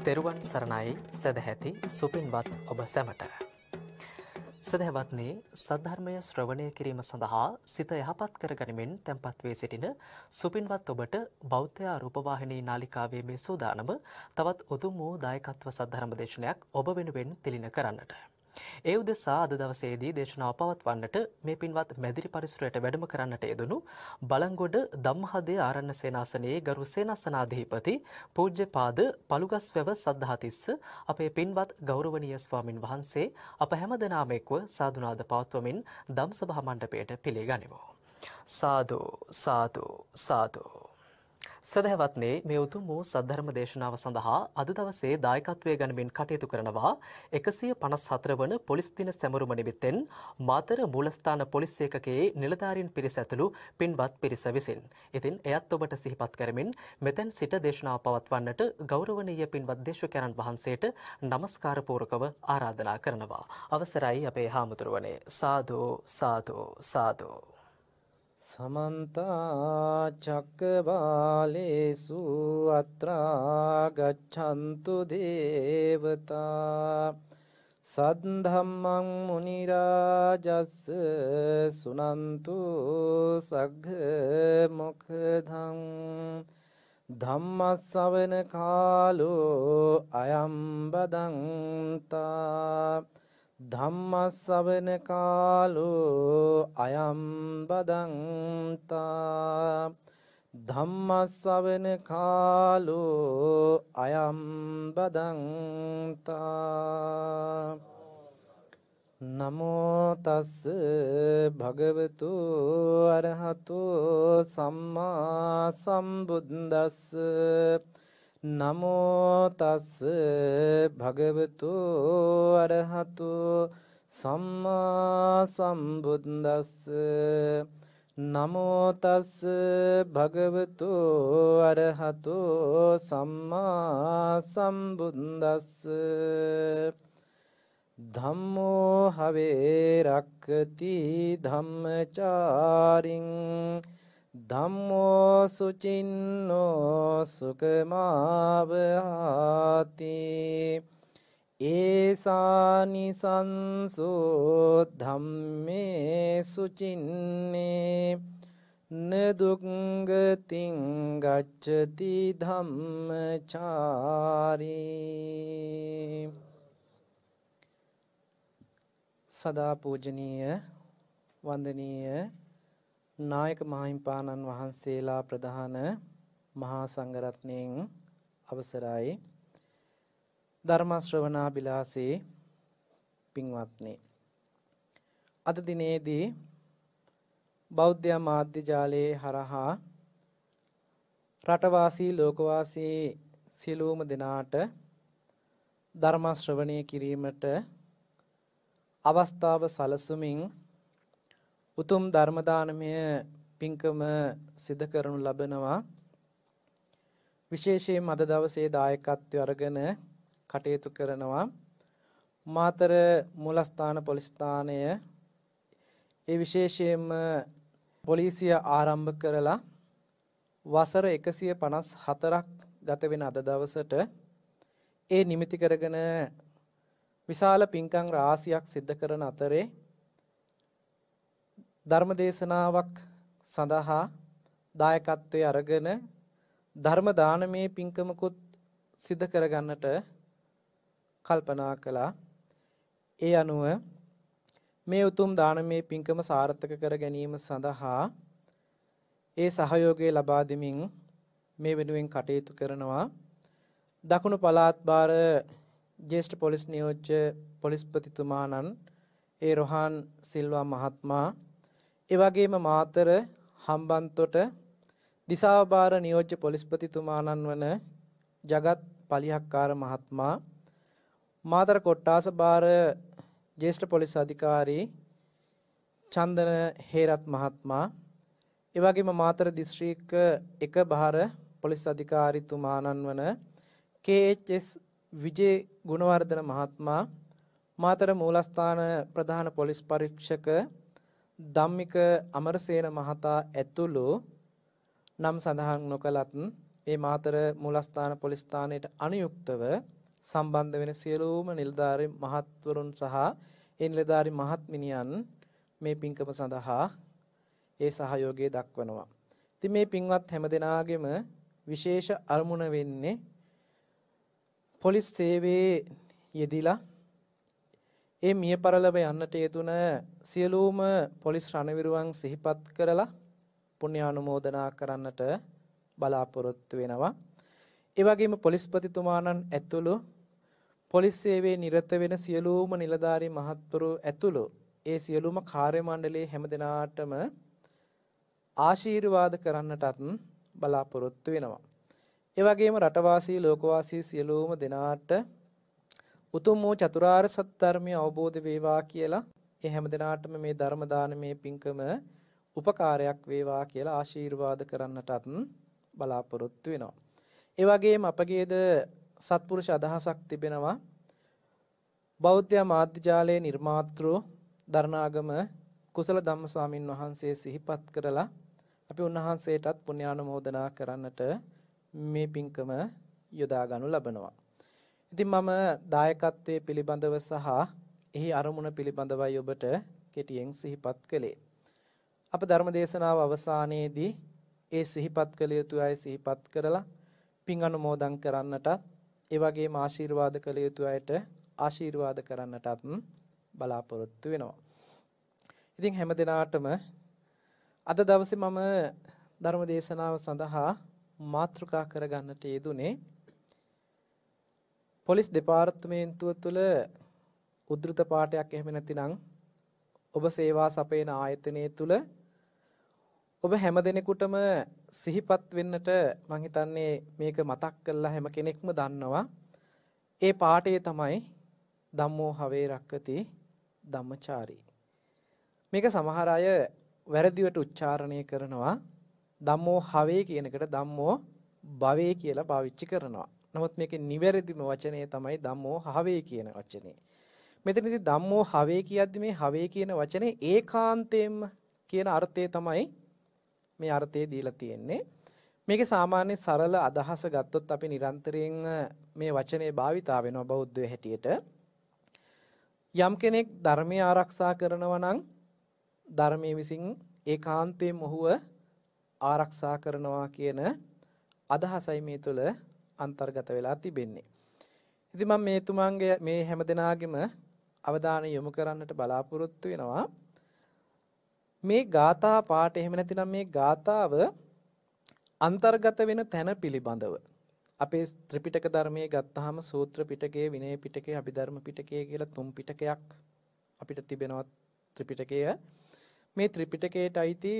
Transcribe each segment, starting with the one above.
තෙරුවන් සරණයි සදැහැති සුපින්වත් ඔබ සැමට. සදහැවත්නි සද්ධර්මය ශ්‍රවණය කිරීම සඳහා සිත යහපත් කර ගනිමින් තැන්පත් වී සිටින සුපින්වත් ඔබට බෞද්ධ රූපවාහිනී නාලිකාවේ මේ සූදානම තවත් උතුම් වූ දායකත්ව සද්ධර්ම දේශනයක් ඔබ වෙනුවෙන් තිලින කරන්නට. ඒ උදෙසා අද දවසේදී දේශනාව පවත්වන්නට මේ පින්වත් මැදිරි පරිසරයට වැඩම කරන්නට යෙදුණු බලංගොඩ ධම්මහදේ ආරණ්‍ය සේනාසනයේ ගරු සේනාසනාධිපති පූජ්‍යපාද පළුගස්වැව සද්ධාතිස්ස අපේ පින්වත් ගෞරවනීය ස්වාමින් වහන්සේ අප හැමදෙනාම එක්ව සාදුනාද පවත්වමින් ධම්සභා මණ්ඩපයට පිළිගනිමු. සාදු සාදු සාදු. සදහැවත්නේ මේ උතුම් වූ සද්ධර්ම දේශනාව සඳහා අද දවසේ දායකත්වයේ ගනිමින් කටයුතු කරනවා 154 වන පොලිස් දින සැමරුම නිමිත්තෙන් මාතර මූලස්ථාන පොලිස් ඒකකයේ නිලධාරීන් පිරිස ඇතුළු පින්වත් පිරිස විසින්. ඉතින් එයත් ඔබට සිහිපත් කරමින් මෙතෙන් සිට දේශනාව පවත්වන්නට ගෞරවනීය පින්වත් දේශකයන්න් වහන්සේට නමස්කාර පූර්වකව ආරාධනා කරනවා. අවසරයි අපේ හාමුදුරුවනේ. සාදු සාදු සාදු. समन्ता चक्रवालेषु अत्रा गच्छन्तु देवता सद्धम्मं मुनिराजस् सुनन्तु सघ्घ मुखधं धम्मස්සවන කාලෝ අයම් බදන්තා ධම්මස්සවන කාලෝ අයම් බදන්තා ධම්මස්සවන කාලෝ අයම් බදන්තා නමෝ තස් භගවතු අරහතු සම්මා සම්බුද්දස්ස නමෝ තස් භගවතු අරහතු සම්මා සම්බුද්දස්ස නමෝ තස් භගවතු අරහතු සම්මා සම්බුද්දස්ස ධම්මෝ හවේ රක්ඛති ධම්මචාරින් ධම්මෝ සුචින්නෝ සුඛමාවහති ඒසානි සංසෝ ධම්මේ සුචින්නේ නදුක්ගතින් ගච්ඡති ධම්මචාරී. සදා පූජනීය වන්දනීය නායක මහින්පාණන් වහන්සේලා ප්‍රධාන මහා සංඝරත්නයෙන් අවසරයි. ධර්ම ශ්‍රවණාබිලාසී පින්වත්නි, අද දිනේදී බෞද්ධ මාධ්‍ය ජාලයේ හරහා රටවාසී ලෝකවාසී සියලුම දෙනාට ධර්ම ශ්‍රවණය කිරීමට අවස්ථාව සලසමින් උතුම් ධර්ම දානමය පින්කම සිදු කරනු ලබනවා. විශේෂයෙන් අද දවසේ දායකත්වය අරගෙන කටයුතු කරනවා මාතර මූලස්ථාන පොලිස් ස්ථානය. ඒ විශේෂයෙන්ම පොලිසිය ආරම්භ කරලා වසර 154ක් ගත වෙන අද දවසට ඒ නිමිති කරගෙන විශාල පින්කම් රාශියක් සිදු කරන අතරේ ධර්ම දේශනාවක් සඳහා දායකත්වයේ අරගෙන ධර්ම දානමය පින්කමකුත් සිදු කරගන්නට කල්පනා කළා. ඒ අනුව මේ උතුම් දානමය පින්කම සාර්ථක කර ගැනීම සඳහා ඒ සහයෝගය ලබා දෙමින් මේ වෙනුවෙන් කටයුතු කරනවා. දකුණු පළාත් භාර ජ්‍යෙෂ්ඨ පොලිස් නියෝජ්‍ය පොලිස්පතිතුමාණන් ඒ රොහාන් සිල්වා මහත්මයා, ඒ වගේම මාතර හම්බන්තොට දිසාවබාර නියෝජ්‍ය පොලිස්පතිතුමාණන් වන ජගත් පලිහක්කාර මහත්මයා, මාතර කොට්ටාස භාර ජ්‍යෙෂ්ඨ පොලිස් අධිකාරී චන්දන හේරත් මහත්මයා, ඒ වගේම මාතර දිස්ත්‍රික්ක 1 භාර පොලිස් අධිකාරීතුමාණන් වන KHS විජේ ගුණවර්ධන මහත්මයා, මාතර මූලස්ථාන ප්‍රධාන පොලිස් පරීක්ෂක ධම්මික අමරසේන මහතා ඇතුළු නම් සඳහන් නොකලත් මේ මාතර මූලස්ථාන පොලිස් ස්ථානයට අනුයුක්තව සම්බන්ධ වෙන සියලුම නිලධාරී මහත්වරුන් සහ ඒ නිලධාරී මහත්මිනියන් මේ පින්කම සඳහා ඒ සහයෝගය දක්වනවා. ඉතින් මේ පින්වත් හැමදෙනාගේම විශේෂ අරමුණ වෙන්නේ පොලිස් සේවයේ යෙදিলা ඒ මිය පරලොව යන්නට යෙදුන සියලුම පොලිස් රණවිරුවන් සිහිපත් කරලා පුණ්‍යානුමෝදනා කරන්නට බලාපොරොත්තු වෙනවා. ඒ වගේම පොලිස්පතිතුමාණන් ඇතුළු පොලිස් සේවයේ නිරත වෙන සියලුම නිලධාරී මහත්වරු ඇතුළු ඒ සියලුම කාර්ය මණ්ඩලයේ හැමදෙනාටම ආශිර්වාද කරන්නටත් බලාපොරොත්තු වෙනවා. ඒ වගේම රටවාසී ලෝකවාසී සියලුම දෙනාට උතුම් වූ චතුරාර්ය සත්‍ය ධර්මය අවබෝධ වේවා කියලා ඒ හැමදෙනාටම මේ ධර්ම දානමේ පින්කම උපකාරයක් වේවා කියලා ආශිර්වාද කරන්නටත් බලාපොරොත්තු වෙනවා. ඒ වගේම අපගේද සත්පුරුෂ අදහසක් තිබෙනවා. බෞද්ධ මාධ්‍ය ජාලයේ නිර්මාතෘ දරණාගම කුසල ධම්ම ස්වාමින් වහන්සේ සිහිපත් කරලා අපි උන්වහන්සේටත් පුණ්‍යානුමෝදනා කරන්නට මේ පින්කම යොදා ගනු ලබනවා. ඉතින් මම දායකත්වයේ පිළිබඳව සහ එහි අරමුණ පිළිබඳවයි ඔබට කෙටියෙන් සිහිපත් කළේ. අප ධර්ම දේශනාව අවසානයේදී ඒ සිහිපත් කළ යුතු අය සිහිපත් කරලා පින් අනුමෝදන් කරන්නටත් ඒ වගේම ආශිර්වාද කළ යුතු අයට ආශිර්වාද කරන්නටත් බලාපොරොත්තු වෙනවා. ඉතින් හැම දිනාටම අද දවසේ මම ධර්ම දේශනාව සඳහා මාතෘකා කරගන්නට යෙදුනේ පොලිස් දෙපාර්තමේන්තුව තුළ උද්දෘත පාඨයක් එහෙම නැතිනම් ඔබ සේවා සපයන ආයතනයේ තුල ඔබ හැම දිනෙකටම සිහිපත් වෙන්නට මම හිතන්නේ මේක මතක් කරලා හැම කෙනෙක්ම දන්නවා. ඒ පාඨය තමයි ධම්මෝ හවේ රක්කති ධම්මචාරී. මේක සමහර අය වැරදිවට උච්චාරණය කරනවා. ධම්මෝ හවේ කියන එකට ධම්මෝ භවේ කියලා පාවිච්චි කරනවා. නමුත් මේකේ නිවැරදිම වචනය තමයි ධම්මෝ හවේ කියන වචනේ. මෙතනදී ධම්මෝ හවේ කියද්දි මේ හවේ කියන වචනේ ඒකාන්තයෙන්ම කියන අර්ථය තමයි මේ අර්ථය දීලා තියෙන්නේ. මේකේ සාමාන්‍ය සරල අදහස ගත්තොත් අපි නිරන්තරයෙන් මේ වචනේ භාවිතා වෙනවා බෞද්ධය හැටියට. යම් කෙනෙක් ධර්මය ආරක්ෂා කරනවා නම් ධර්මයේ විසින් ඒකාන්තයෙන් ඔහුව ආරක්ෂා කරනවා කියන අදහසයි මේ තුළ අන්තර්ගත වෙලා තිබෙන්නේ. ඉතින් මම මේ තුමන්ගේ මේ හැමදෙනාගේම අවධානය යොමු කරන්නට බලාපොරොත්තු වෙනවා. මේ ගාථා පාඨ එහෙම නැතිනම් මේ ගාථාව අන්තර්ගත වෙන තැන පිළිබඳව අපේ ත්‍රිපිටක ධර්මයේ ගත්තාම සූත්‍ර පිටකයේ විනය පිටකයේ අභිධර්ම පිටකයේ කියලා තුන් පිටකයක් අපිට තිබෙනවා ත්‍රිපිටකය. මේ ත්‍රිපිටකයට අයිති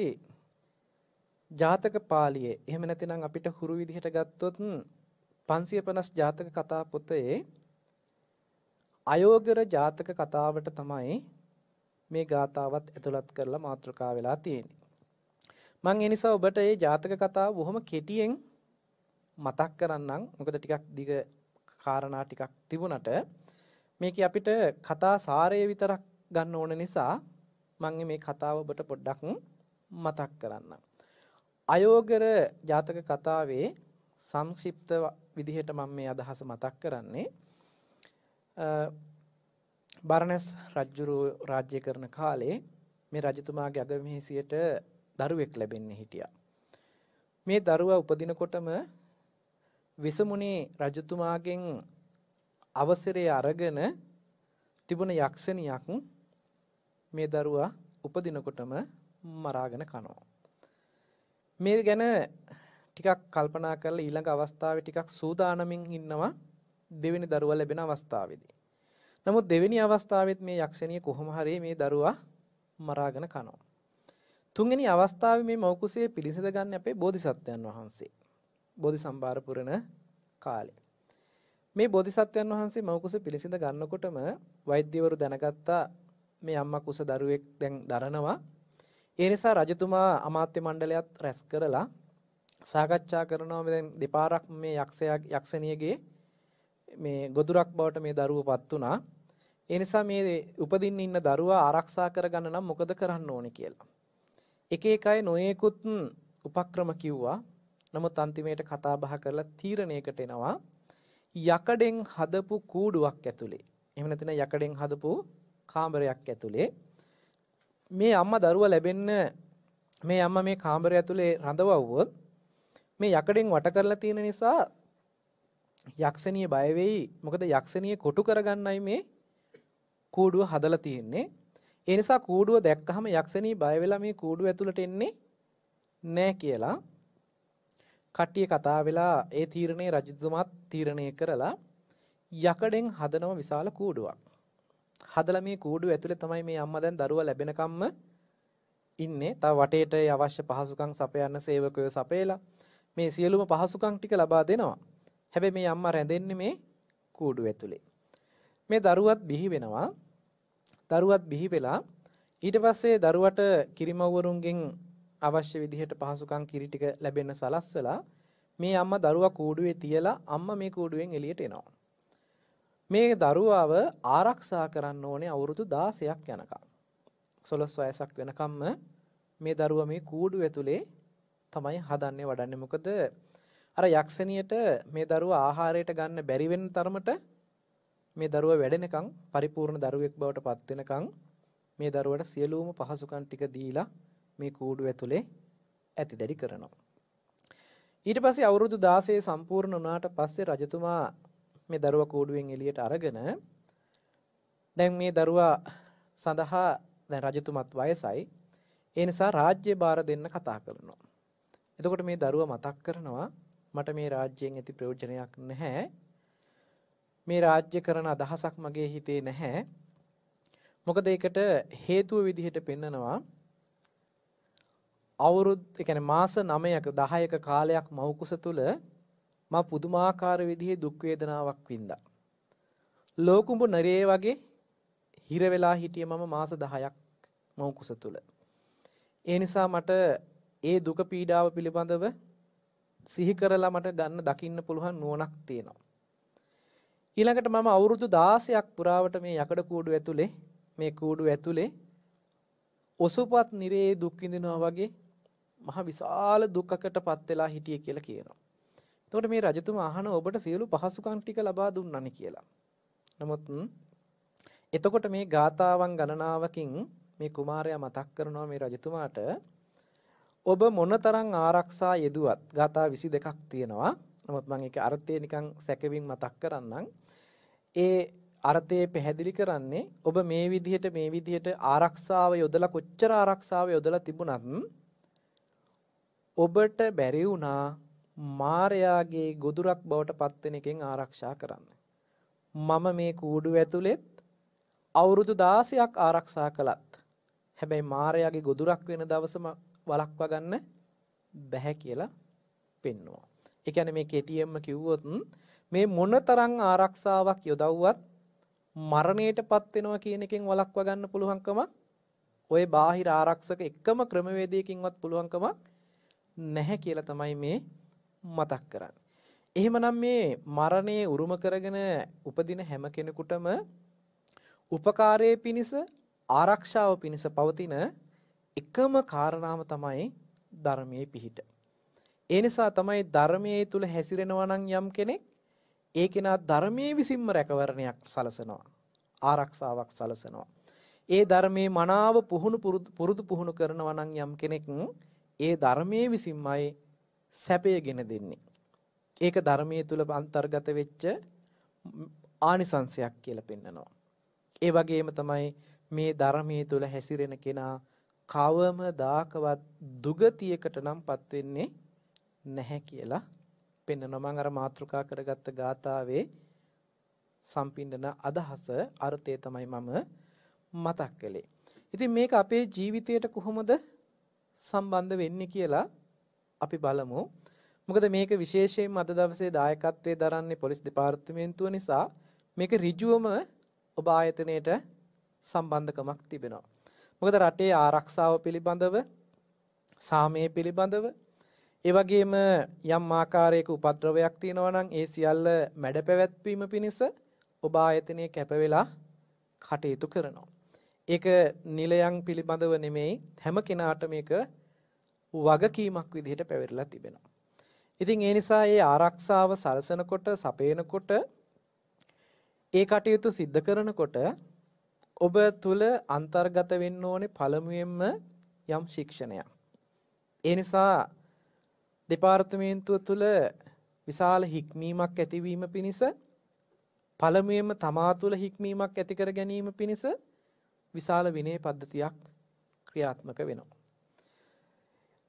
ජාතක පාළියේ එහෙම නැතිනම් අපිට හුරු විදිහට ගත්තොත් 550 ජාතක කතා පොතේ අයෝගර ජාතක කතාවට තමයි මේ ගාතාවත් ඇතුළත් කරලා මාතෘකා වෙලා තියෙන්නේ. මම ඒ නිසා ඔබට මේ ජාතක කතාව බොහොම කෙටියෙන් මතක් කරන්නම්. මොකද ටිකක් දිග කාරණා ටිකක් තිබුණට මේකේ අපිට කතා සාරය විතරක් ගන්න ඕන නිසා මම මේ කතාව ඔබට පොඩ්ඩක් මතක් කරන්නම්. අයෝගර ජාතක කතාවේ සංක්ෂිප්ත විදිහට මම මේ අදහස මතක් කරන්නේ. බරණැස් රජුරු රාජ්‍ය කරන කාලේ මේ රජතුමාගේ අගමැහිසියට දරුවෙක් ලැබෙන්නේ හිටියා. මේ දරුවා උපදිනකොටම විසමුණි රජතුමාගෙන් අවසරය අරගෙන තිබුණ යක්ෂණියක් මේ දරුවා උපදිනකොටම මරාගෙන කනවා. මේ ගැන ටිකක් කල්පනා කරලා ඊළඟ අවස්ථාවේ ටිකක් සූදානමින් ඉන්නවා දෙවෙනි දරුවා ලැබෙන අවස්ථාවේදී. නමුත් දෙවෙනි අවස්ථාවෙත් මේ යක්ෂණිය කොහොම හරි මේ දරුවා මරාගෙන කනවා. තුන්වෙනි අවස්ථාවේ මේ මෞකුසයේ පිළිසඳ ගන්න අපේ බෝධිසත්වයන් වහන්සේ. බෝධිසම්භාර පුරන කාලේ. මේ බෝධිසත්වයන් වහන්සේ මෞකුස පිළිසඳ ගන්නකොටම වෛද්‍යවරු දැනගත්තා මේ අම්මා කුස දරුවෙක් දැන් දරනවා. ඒ නිසා රජතුමා අමාත්‍ය මණ්ඩලයත් රැස් කරලා සාකච්ඡා කරනවා දැන් දෙපාරක් මේ යක්ෂණියගේ මේ ගොදුරක් බවට මේ දරුවපත් වුණා. ඒ නිසා මේ උපදින්න ඉන්න දරුවා ආරක්ෂා කරගන්න නම් මොකද කරන්න ඕනේ කියලා. එක එක අය නොයෙකුත් උපක්‍රම කිව්වා. නමුත් අන්තිමේට කතා බහ කරලා තීරණයකට එනවා යකඩෙන් හදපු කූඩුවක් ඇතුලේ. එහෙම නැත්නම් යකඩෙන් හදපු කාමරයක් ඇතුලේ මේ අම්මා දරුවා ලැබෙන්න මේ අම්මා මේ කාමරය ඇතුලේ රඳවවුවොත් මේ යකඩෙන් වට කරලා තියෙන නිසා යක්ෂණිය බය වෙයි. මොකද යක්ෂණිය කොටු කරගන්නයි මේ කූඩුව හදලා තියෙන්නේ. ඒ නිසා කූඩුව දැක්කහම යක්ෂණිය බය වෙලා මේ කූඩුව ඇතුළට එන්නේ නැහැ කියලා කට්ටිය කතා වෙලා ඒ තීරණේ රජතුමාත් තීරණය කරලා යකඩෙන් හදනව විශාල කූඩුවක්. හදලා මේ කූඩුව ඇතුලේ තමයි මේ අම්මා දැන් දරුවා ලැබෙනකම්ම ඉන්නේ. තව වටේට අවශ්‍ය පහසුකම් සපයන්න සේවකයෝ සපයලා මේ සියලුම පහසුකම් ටික ලබා දෙනවා. හැබැයි මේ අම්මා රැඳෙන්නේ මේ කූඩුව ඇතුලේ. මේ දරුවත් බිහි වෙනවා. දරුවත් බිහි වෙලා ඊට පස්සේ දරුවට කිරිමව්වරුන්ගෙන් අවශ්‍ය විදිහට පහසුකම් කිරි ටික ලැබෙන්න සලස්සලා මේ අම්මා දරුවා කූඩුවේ තියලා අම්මා මේ කූඩුවෙන් එළියට එනවා. මේ දරුවාව ආරක්ෂා කරන්න ඕනේ අවුරුදු 16ක් යනකම්. 16 වයසක් වෙනකම්ම මේ දරුවා මේ කූඩුව ඇතුලේ තමයි හදන්නේ වඩන්නේ. මොකද අර යක්ෂණියට මේ දරුවා ආහාරයට ගන්න බැරි වෙන තරමට මේ දරුවා වැඩෙනකන් පරිපූර්ණ දරුවෙක් බවට පත් වෙනකන් මේ දරුවට සියලුම පහසුකම් ටික දීලා මේ කූඩුව ඇතුලේ ඇතිදැඩි කරනවා. ඊට පස්සේ අවුරුදු 16 සම්පූර්ණ වුණාට පස්සේ රජතුමා මේ දරුවා කූඩුවෙන් එළියට අරගෙන දැන් මේ දරුවා සඳහා දැන් රජතුමත් වයසයි. ඒ නිසා රාජ්‍ය භාර දෙන්න කතා කරනවා. එතකොට මේ දරුවා මතක් කරනවා මට මේ රාජ්‍යයෙන් ඇති ප්‍රයෝජනයක් නැහැ. මේ රාජ්‍ය කරන අදහසක් මගේ හිතේ නැහැ. මොකද ඒකට හේතුව විදිහට පෙන්නනවා ඒ කියන්නේ මාස 9ක 10ක කාලයක් මව් කුස තුල මා පුදුමාකාර විදිහේ දුක් වේදනාවක් වින්දා. ලෝකුඹු නරේ වගේ හිර වෙලා හිටිය මම මාස 10ක් මව් කුස තුල. ඒ නිසා මට ඒ දුක පීඩාව පිළිබඳව සිහි කරලා මට ගන්න දකින්න පුළුවන් නුවණක් තියෙනවා. ඊළඟට මම අවුරුදු 16ක් පුරාවට මේ යකඩ කූඩුව ඇතුලේ මේ කූඩුව ඇතුලේ ඔසුපත් නිරේ දුක් විඳිනවා වගේ මහ විශාල දුකකටපත් වෙලා හිටියේ කියලා කියනවා. එතකොට මේ රජතුමා අහන ඔබට සියලු පහසුකම් ටික ලබා දුන්නානි කියලා. නමුත් එතකොට මේ ගාතාවන් ගණනාවකින් මේ කුමාරයා මතක් කරනවා මේ රජතුමාට ඔබ මොනතරම් ආරක්ෂා යෙදුවත් ගාථා 22ක් තියෙනවා. නමුත් මම ඒකේ අර්ථය නිකන් සැකවින් මතක් කරන්නම්. ඒ අර්ථය පැහැදිලි කරන්නේ ඔබ මේ විදිහට ආරක්ෂාව යොදලා කොච්චර ආරක්ෂාව යොදලා තිබුණත් ඔබට බැරි වුණා මාරයාගේ ගොදුරක් බවට පත් වෙන එකෙන් ආරක්ෂා කරන්න. මම මේ කූඩුව ඇතුළෙත් අවුරුදු 16ක් ආරක්ෂා කළත් හැබැයි මාරයාගේ ගොදුරක් වෙන දවසම වළක්වා ගන්න බැහැ කියලා පෙන්වනවා. ඒ කියන්නේ මේ කෙටියෙන්ම කිව්වොත් මේ මොනතරම් ආරක්ෂාවක් යොදවුවත් මරණයටපත් වෙනවා කියන එකෙන් වළක්වා ගන්න පුළුවන්කම ඔය බාහිර ආරක්ෂක එකම ක්‍රමවේදයකින්වත් පුළුවන්කම නැහැ කියලා තමයි මේ මතක් කරන්නේ. එහෙමනම් මේ මරණය උරුම කරගෙන උපදින හැම කෙනෙකුටම උපකාරයේ පිණිස ආරක්ෂාව පිණිස පවතින එකම කාරණාව තමයි ධර්මයේ පිහිට. ඒ නිසා තමයි ධර්මයේ තුල හැසිරෙනවා නම් යම් කෙනෙක් ඒ කෙනා ධර්මයේ විසින්ම රැකවරණයක් සලසනවා. ආරක්ෂාවක් සලසනවා. ඒ ධර්මයේ මනාව පුරුදු පුහුණු කරනවා නම් යම් කෙනෙක් ඒ ධර්මයේ විසින්මයි සැපයගෙන දෙන්නේ. ඒක ධර්මයේ තුල අන්තර්ගත වෙච්ච ආනිසංශයක් කියලා පෙන්නනවා. ඒ වගේම තමයි මේ ධර්මයේ තුල හැසිරෙන කෙනා කවමදාකවත් දුගතියකට නම්පත් වෙන්නේ නැහැ කියලා පෙන්නනවා. මම අර මාතෘකා කරගත්ත ගාථාවේ සම්පින්දන අදහස අර්ථය තමයි මම මතක් කළේ. ඉතින් මේක අපේ ජීවිතයට කොහොමද සම්බන්ධ වෙන්නේ කියලා අපි බලමු. මොකද මේක විශේෂයෙන්ම අද දවසේ දායකත්වයේ දරන්නේ පොලිස් දෙපාර්තමේන්තුව නිසා මේක ඍජුවම ඔබ ආයතනයේට සම්බන්ධකමක් තිබෙනවා. මොකද රටේ ආරක්ෂාව පිළිබඳව, සාමය පිළිබඳව, ඒ වගේම යම් ආකාරයක උපද්‍රවයක් තියෙනවා නම් ඒ සියල්ල මැඩ පැවැත්වීම පිණිස ඔබ ආයතනයේ කැප වෙලා කටයුතු කරනවා. ඒක නිලයන් පිළිබඳව නෙමෙයි හැම කෙනාට මේක වගකීමක් විදිහට පැවරලා තිබෙනවා. ඉතින් ඒ නිසා මේ ආරක්ෂාව සලසනකොට සපයනකොට ඒ කටයුතු සිද්ධ කරනකොට ඔබ තුල අන්තර්ගත වෙන්න ඕනේ පළමුවෙන්ම යම් ශික්ෂණයක්. ඒ නිසා දෙපාර්තමේන්තුව තුල විශාල හික්මීමක් ඇතිවීම පිණිස පළමුවෙන්ම තමා තුළ හික්මීමක් ඇති කර ගැනීම පිණිස විශාල විනය පද්ධතියක් ක්‍රියාත්මක වෙනවා.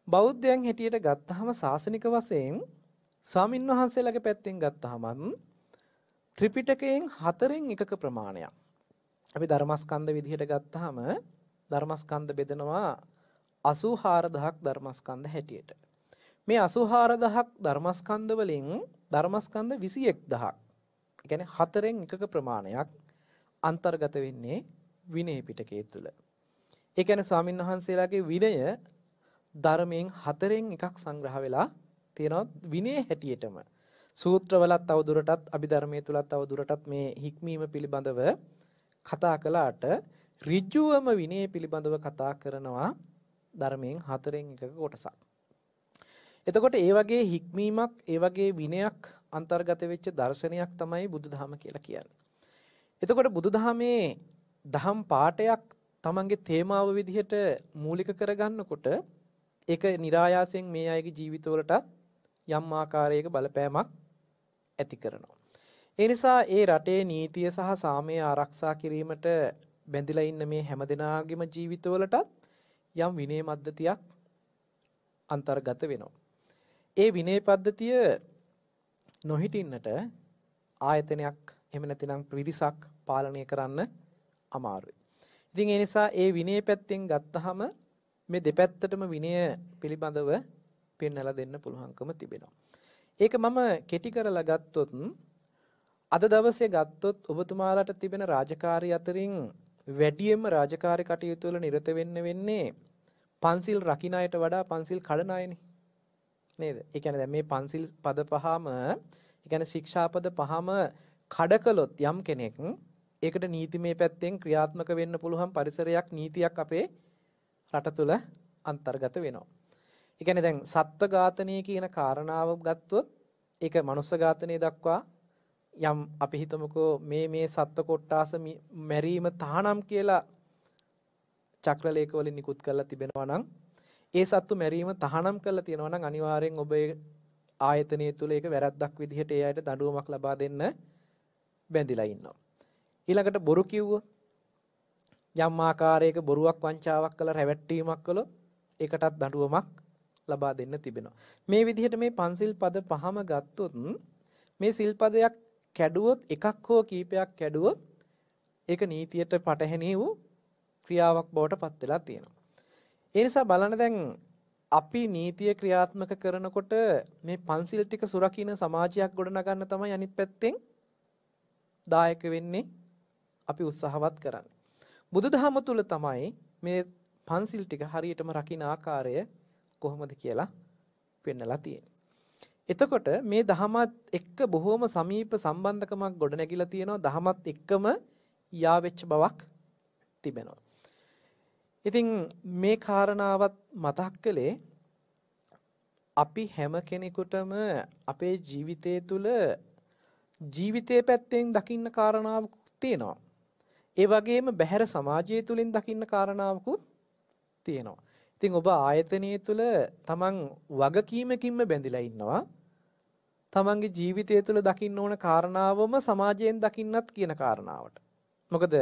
බෞද්ධයන් හැටියට ගත්තහම ශාසනික වශයෙන් ස්වාමින්වහන්සේලාගේ පැත්තෙන් ගත්තහම ත්‍රිපිටකයෙන් 4න් එකක ප්‍රමාණයක්. අපි ධර්මස්කන්ධ විදිහට ගත්තහම ධර්මස්කන්ධ බෙදනවා 84000ක් ධර්මස්කන්ධ හැටියට. මේ 84000ක් ධර්මස්කන්ධ වලින් ධර්මස්කන්ධ 21000ක්. ඒ කියන්නේ 4න් එකක ප්‍රමාණයක් අන්තර්ගත වෙන්නේ විනය පිටකයේ තුල. ඒ කියන්නේ ස්වාමින්වහන්සේලාගේ විනය ධර්මයෙන් 4න් එකක් සංග්‍රහ වෙලා තියෙනවා විනය හැටියටම. සූත්‍රවලත් තවදුරටත් අභිධර්මයේ තුලත් තවදුරටත් මේ හික්මීම පිළිබඳව කතා කළාට ඍජුවම විනය පිළිබඳව කතා කරනවා ධර්මයෙන් 4න් එකක කොටසක්. එතකොට ඒ වගේ හික්මීමක් ඒ වගේ විනයක් අන්තර්ගත වෙච්ච දර්ශනයක් තමයි බුදුදහම කියලා කියන්නේ. එතකොට බුදුදහමේ දහම් පාඩයක් තමන්ගේ තේමාව විදිහට මූලික කරගන්නකොට ඒක નિરાයාසයෙන් මේ අයගේ ජීවිතවලට යම් ආකාරයක බලපෑමක් ඇති කරනවා. ඒ නිසා ඒ රටේ නීතිය සහ සාමය ආරක්ෂා කිරීමට බැඳිලා ඉන්න මේ හැමදෙනාගේම ජීවිතවලට යම් විනය පද්ධතියක් අන්තර්ගත වෙනවා. ඒ විනය පද්ධතිය නොහිටින්නට ආයතනයක් එහෙම නැතිනම් පිරිසක් පාලනය කරන්න අමාරුයි. ඉතින් ඒ නිසා ඒ විනය පැත්තෙන් ගත්තහම මේ දෙපැත්තටම විනය පිළිබඳව පෙන්වලා දෙන්න පුළුවන්කම තිබෙනවා. ඒක මම කෙටි කරලා ගත්තොත් අද දවසේ ගත්තොත් ඔබතුමාලාට තිබෙන රාජකාරී අතරින් වැඩියෙන්ම රාජකාරී කටයුතු වල නිරත වෙන්නේ පන්සිල් රකින්න අයට වඩා පන්සිල් කඩන අයනේ. නේද? ඒ කියන්නේ දැන් මේ පන්සිල් පද පහම, ඒ කියන්නේ ශික්ෂාපද පහම කඩකලොත් යම් කෙනෙක් ඒකට නීතිමය පැත්තෙන් ක්‍රියාත්මක වෙන්න පුළුවන් පරිසරයක් නීතියක් අපේ රට තුළ අන්තර්ගත වෙනවා. ඒ කියන්නේ දැන් සත්ත්ව ඝාතනය කියන කාරණාව ගත්තොත් ඒක මනුස්ස ඝාතනය දක්වා යම් අපි හිතමුකෝ මේ සත්ත්ව කොට්ටාස මැරීම තහනම් කියලා චක්‍රලේඛ වලින් නිකුත් කරලා තිබෙනවා නම් ඒ සත්තු මැරීම තහනම් කරලා තියෙනවා නම් අනිවාර්යෙන් ඔබ ඒ ආයතනය තුල ඒක වැරද්දක් විදිහට ඒ අයට දඬුවමක් ලබා දෙන්න බැඳිලා ඉන්නවා. ඊළඟට බොරු කිව්වොත් යම් ආකාරයක බොරුවක් වංචාවක් කළා රැවට්ටීමක් කළොත් ඒකටත් දඬුවමක් ලබා දෙන්න තිබෙනවා. මේ විදිහට මේ පන්සිල් පද පහම ගත්තොත් මේ සිල්පදයක් කැඩුවොත් එකක් හෝ කීපයක් කැඩුවොත් ඒක නීතියට පටහැනි වූ ක්‍රියාවක් බවට පත් වෙලා තියෙනවා. ඒ නිසා බලන්න දැන් අපි නීතිය ක්‍රියාත්මක කරනකොට මේ පන්සිල් ටික සුරකින්න සමාජයක් ගොඩනගන්න තමයි අනිත් පැත්තෙන් දායක වෙන්නේ අපි උත්සාහවත් කරන්නේ. බුදුදහම තුල තමයි මේ පන්සිල් ටික හරියටම රකින්න ආකාරය කොහොමද කියලා පෙන්නලා තියෙන්නේ. එතකොට මේ දහමත් එක්ක බොහොම සමීප සම්බන්ධකමක් ගොඩනැගිලා තියෙනවා. දහමත් එක්කම යාවෙච්ච බවක් තිබෙනවා. ඉතින් මේ කාරණාවත් මතක් කළේ අපි හැම කෙනෙකුටම අපේ ජීවිතය තුළ ජීවිතයේ පැත්තෙන් දකින්න කාරණාවක් තියෙනවා. ඒ වගේම බහැර සමාජය තුලින් දකින්න කාරණාවකුත් තියෙනවා. ඉතින් ඔබ ආයතනයේ තුල තමන් වගකීමකින්ම බැඳිලා ඉන්නවා. තමන්ගේ ජීවිතය තුළ දකින්න ඕන කාරණාවම සමාජයෙන් දකින්නත් කියන කාරණාවට. මොකද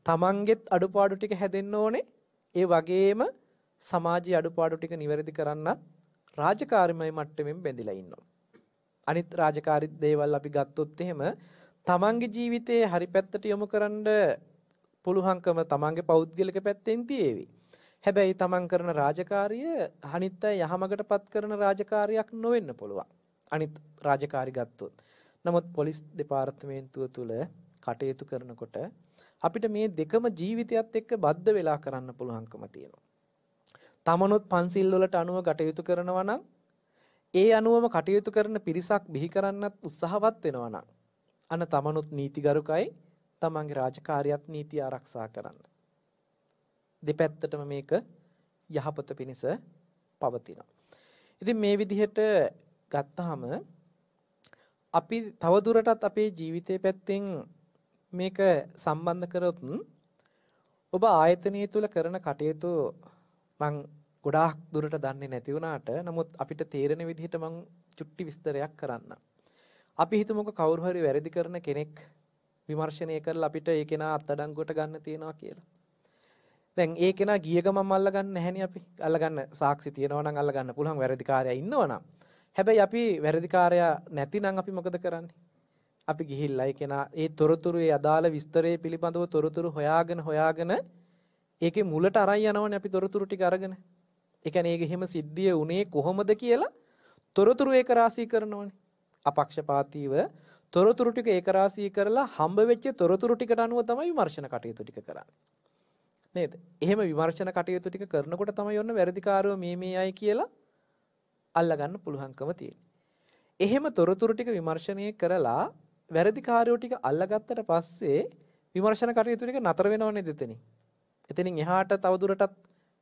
තමන්ගෙත් අඩුපාඩු ටික හැදෙන්න ඕනේ. ඒ වගේම සමාජයේ අඩුපාඩු ටික නිවැරදි කරන්නත් රාජකාරීමය මට්ටමින් බැඳිලා ඉන්නවා. අනිත් රාජකාරී දේවල් අපි ගත්තොත් එහෙම තමන්ගේ ජීවිතයේ හරි පැත්තට යොමු කරන්න පුළුවන්කම තමන්ගේ පෞද්ගලික පැත්තෙන් තියේවි. හැබැයි තමන් කරන රාජකාරිය අනිත් අය යහමගටපත් කරන රාජකාරියක් නොවෙන්න පුළුවන්. අනිත් රාජකාරී ගත්තොත්. නමුත් පොලිස් දෙපාර්තමේන්තුව තුල කටයුතු කරනකොට අපිට මේ දෙකම ජීවිතයත් එක්ක බද්ධ වෙලා කරන්න පුළුවන්කම තියෙනවා. තමනුත් පන්සිල් වලට අනුව කටයුතු කරනවා නම් ඒ අනුවම කටයුතු කරන පිරිසක් බිහි කරන්නත් උත්සාහවත් වෙනවා නම් අන්න තමනුත් නීතිගරුකයි තමන්ගේ රාජකාරියත් නීති ආරක්ෂා කරන්න. දෙපැත්තටම මේක යහපත පිණිස පවතිනවා. ඉතින් මේ විදිහට ගත්තාම අපි තවදුරටත් අපේ ජීවිතේ පැත්තෙන් මේක සම්බන්ධ කරොත් ඔබ ආයතනය තුල කරන කටයුතු මං ගොඩාක් දුරට දන්නේ නැති වුණාට නමුත් අපිට තේරෙන විදිහට මං චුට්ටි විස්තරයක් කරන්න. අපි හිතමුකෝ කවුරු හරි වැරදි කරන කෙනෙක් විමර්ශනය කරලා අපිට ඒ කෙනා අත්අඩංගුවට ගන්න තියනවා කියලා. දැන් ඒ කෙනා ගිය ගමන් අල්ලගන්න නැහෙනේ අපි. අල්ලගන්න සාක්ෂි තියනවා නම් අල්ලගන්න පුළුවන් වැරදිකාරයා ඉන්නවනම්. හැබැයි අපි වැරදිකාරයා නැතිනම් අපි මොකද කරන්නේ? අපි ගිහිල්ලා ඒ කෙනා ඒ තොරතුරු ඒ අදාළ විස්තරයේ පිළිබඳව තොරතුරු හොයාගෙන ඒකේ මුලට අරන් යනවනේ අපි තොරතුරු ටික අරගෙන. ඒ කියන්නේ ඒක එහෙම සිද්ධිය උනේ කොහොමද කියලා තොරතුරු ඒක රාශී කරනවනේ. අපක්ෂපාතීව තොරතුරු ටික ඒක රාශී කරලා හම්බ වෙච්ච තොරතුරු ටිකට අනුව තමයි විමර්ශන කටයුතු ටික කරන්නේ. නේද? එහෙම විමර්ශන කටයුතු ටික කරනකොට තමයි ඔන්න වැරදිකාරයෝ මේ අය කියලා අල්ලගන්න පුළුවන්කම තියෙන්නේ. එහෙම තොරතුරු ටික විමර්ශනය කරලා වැරදිකාරයෝ ටික අල්ලගත්තට පස්සේ විමර්ශන කටයුතු ටික නතර වෙනව නේද එතනින්? එතනින් එහාට තවදුරටත්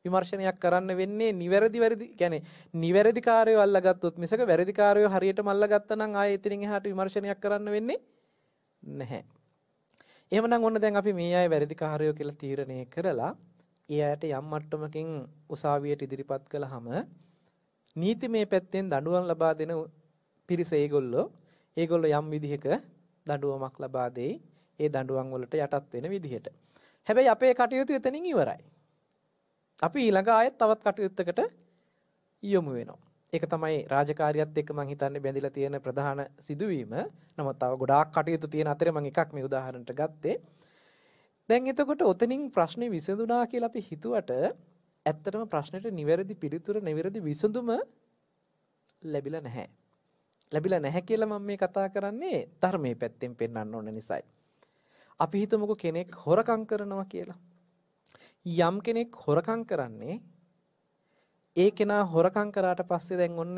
විමර්ශනයක් කරන්න වෙන්නේ නිවැරදි කියන්නේ නිවැරදිකාරයෝ අල්ලගත්තොත් මිසක වැරදිකාරයෝ හරියටම අල්ලගත්තා නම් ආයේ එතනින් එහාට විමර්ශනයක් කරන්න වෙන්නේ නැහැ. එහෙමනම් ඔන්න දැන් අපි මේ අය වැරදිකාරයෝ කියලා තීරණය කරලා ඒ අයට යම් මට්ටමකින් උසාවියට ඉදිරිපත් කළාම නීතිමය පැත්තෙන් දඬුවම් ලබා දෙන පිරිස ඒගොල්ලෝ යම් විදිහක දඬුවමක් ලබා දෙයි. ඒ දඬුවම් වලට යටත් වෙන විදිහට. හැබැයි අපේ කටයුතු එතනින් ඉවරයි. අපි ඊළඟ ආයෙත් තවත් කටයුත්තකට යොමු වෙනවා. ඒක තමයි රාජකාරියත් එක්ක මම හිතන්නේ බැඳිලා තියෙන ප්‍රධාන සිදුවීම. නමුත් තව ගොඩාක් කටයුතු තියෙන අතරේ මම එකක් මේ උදාහරණයට ගත්තේ. දැන් එතකොට ඔතනින් ප්‍රශ්නේ විසඳුණා කියලා අපි හිතුවට ඇත්තටම ප්‍රශ්නෙට නිවැරදි පිළිතුර නිවැරදි විසඳුම ලැබිලා නැහැ. ලැබිලා නැහැ කියලා මම මේ කතා කරන්නේ ධර්මයේ පැත්තෙන් පෙන්වන්න ඕන නිසායි. අපි හිතමුකෝ කෙනෙක් හොරකම් කරනවා කියලා. යම් කෙනෙක් හොරකම් කරන්නේ ඒ කෙනා හොරකම් කරාට පස්සේ දැන් ඔන්න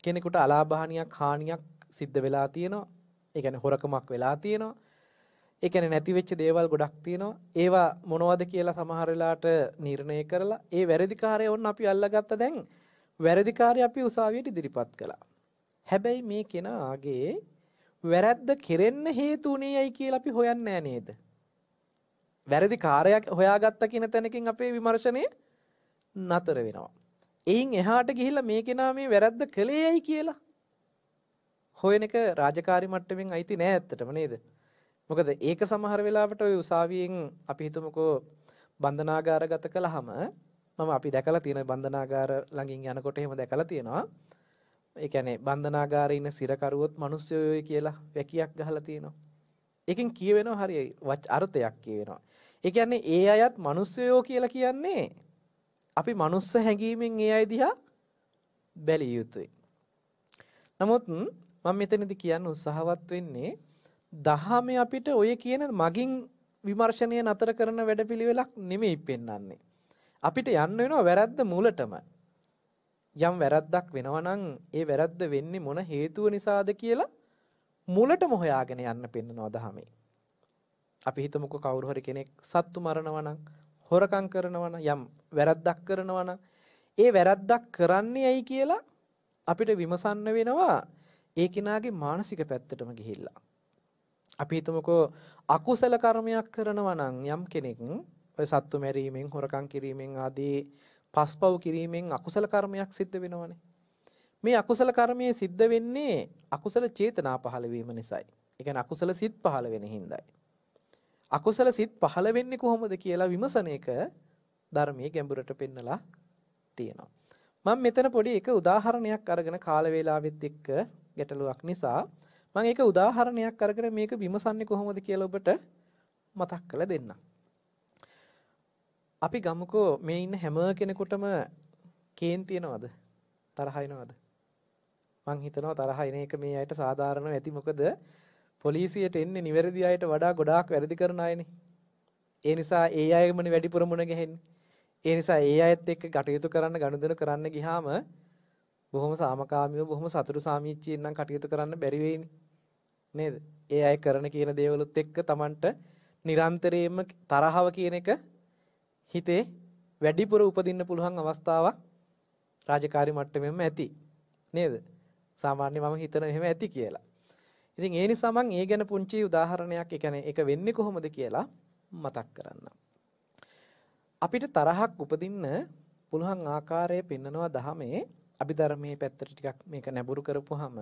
කෙනෙකුට අලාභහානියක් හානියක් සිද්ධ වෙලා තියෙනවා. ඒ කියන්නේ හොරකමක් වෙලා තියෙනවා. ඒ කියන්නේ නැති වෙච්ච දේවල් ගොඩක් තියෙනවා. ඒවා මොනවද කියලා සමහර වෙලාවට නිර්ණය කරලා ඒ වැරදිකාරය වොන්න අපි අල්ලගත්ත දැන් වැරදිකාරය අපි උසාවියට ඉදිරිපත් කළා. හැබැයි මේ කෙනාගේ වැරද්ද කෙරෙන්න හේතු උනේයි කියලා අපි හොයන්නේ නැහැ නේද? වැරදිකාරයක් හොයාගත්ත කියන තැනකින් අපේ විමර්ශනය නතර වෙනවා. එයින් එහාට ගිහිල්ලා මේ කෙනා මේ වැරද්ද කළේයි කියලා හොයන එක රාජකාරි මට්ටමින් අයිති නෑ ඇත්තටම නේද? මොකද ඒක සමහර වෙලාවට ඔය උසාවියෙන් අපි හිතමුකෝ බන්ධනාගාරගත කළාම අපි දැකලා තියෙන බන්ධනාගාර ළඟින් යනකොට එහෙම දැකලා තියෙනවා. ඒ කියන්නේ බන්ධනාගාරේ ඉන්න සිරකරුවොත් මිනිස්සුයෝයි කියලා වැකියක් ගහලා තියෙනවා. ඒකෙන් කියවෙනවා හරිය අර්ථයක් කියවෙනවා. ඒ කියන්නේ ඒ අයත් මිනිස්සුයෝ කියලා කියන්නේ අපි මනුස්ස හැඟීමෙන් ඒ අය දිහා බැලිය යුතුයි. නමුත් මම මෙතනදී කියන්න උත්සාහවත් වෙන්නේ දහමේ අපිට ඔය කියන මගින් විමර්ශනය නතර කරන වැඩපිළිවෙලක් නෙමෙයි පෙන්වන්නේ. අපිට යන්න වෙනවා වැරද්ද මූලටම. යම් වැරද්දක් වෙනවා නම් ඒ වැරද්ද වෙන්නේ මොන හේතුව නිසාද කියලා මුලටම හොයාගෙන යන්න පෙන්නනවා දහමේ. අපි හිතමුකෝ කවුරු හරි කෙනෙක් සත්තු මරනවා නම් හොරකම් කරනවා නම් යම් වැරද්දක් කරනවා නම් ඒ වැරද්දක් කරන්නේ ඇයි කියලා අපිට විමසන්න වෙනවා ඒ කෙනාගේ මානසික පැත්තටම ගිහිල්ලා. අපි හිතමුකෝ අකුසල කර්මයක් කරනවා නම් යම් කෙනෙක් ඔය සත්තු මැරීමෙන් හොරකම් කිරීමෙන් ආදී පස්පව් කිරීමෙන් අකුසල කර්මයක් සිද්ධ වෙනවනේ. මේ අකුසල කර්මයේ සිද්ධ වෙන්නේ අකුසල චේතනා පහළ වීම නිසායි. ඒ කියන්නේ අකුසල සිත් පහළ වෙන හින්දායි. අකුසල සිත් පහළ වෙන්නේ කොහොමද කියලා විමසන එක ධර්මයේ ගැඹුරට පෙන්නලා තියෙනවා. මම මෙතන පොඩි එක උදාහරණයක් අරගෙන කාල වේලාවෙත් එක්ක ගැටලුවක් නිසා මම ඒක උදාහරණයක් අරගෙන මේක විමසන්නේ කොහොමද කියලා ඔබට මතක් කරලා දෙන්නම්. අපි ගමුකෝ මේ ඉන්න හැම කෙනෙකුටම කේන්ති එනවද? තරහ එනවද? මං හිතනවා තරහ එන එක මේ අයට සාධාරණව ඇති. මොකද පොලිසියට එන්නේ නිවැරදි අයට වඩා ගොඩාක් වැරදි කරන අයනේ. ඒ නිසා ඒ අයමනේ වැඩිපුර මුණ ගැහෙන්නේ. ඒ නිසා ඒ අයත් එක්ක කටයුතු කරන්න ගනුදෙනු කරන්න ගියාම බොහොම සාමකාමීව බොහොම සතුටු සාමීච්චයෙන් නම් කටයුතු කරන්න බැරි වෙයිනේ. නේද? ඒ අය කරන කියන දේවලුත් එක්ක Tamanට නිරන්තරයෙන්ම තරහව කියන එක හිතේ වැඩිපුර උපදින්න පුළුවන් අවස්ථාවක් රාජකාරී මට්ටමෙම ඇති. නේද? සාමාන්‍ය මම හිතන එහෙම ඇති කියලා. ඉතින් ඒ නිසා මම ඒ ගැන පුංචි උදාහරණයක්, ඒ කියන්නේ ඒක වෙන්නේ කොහොමද කියලා මතක් කරන්නම්. අපිට තරහක් උපදින්න පුළුවන් ආකාරය පෙන්වනවා දහමේ. අභිධර්මයේ පැත්තට ටිකක් මේක නැඹුරු කරපුවාම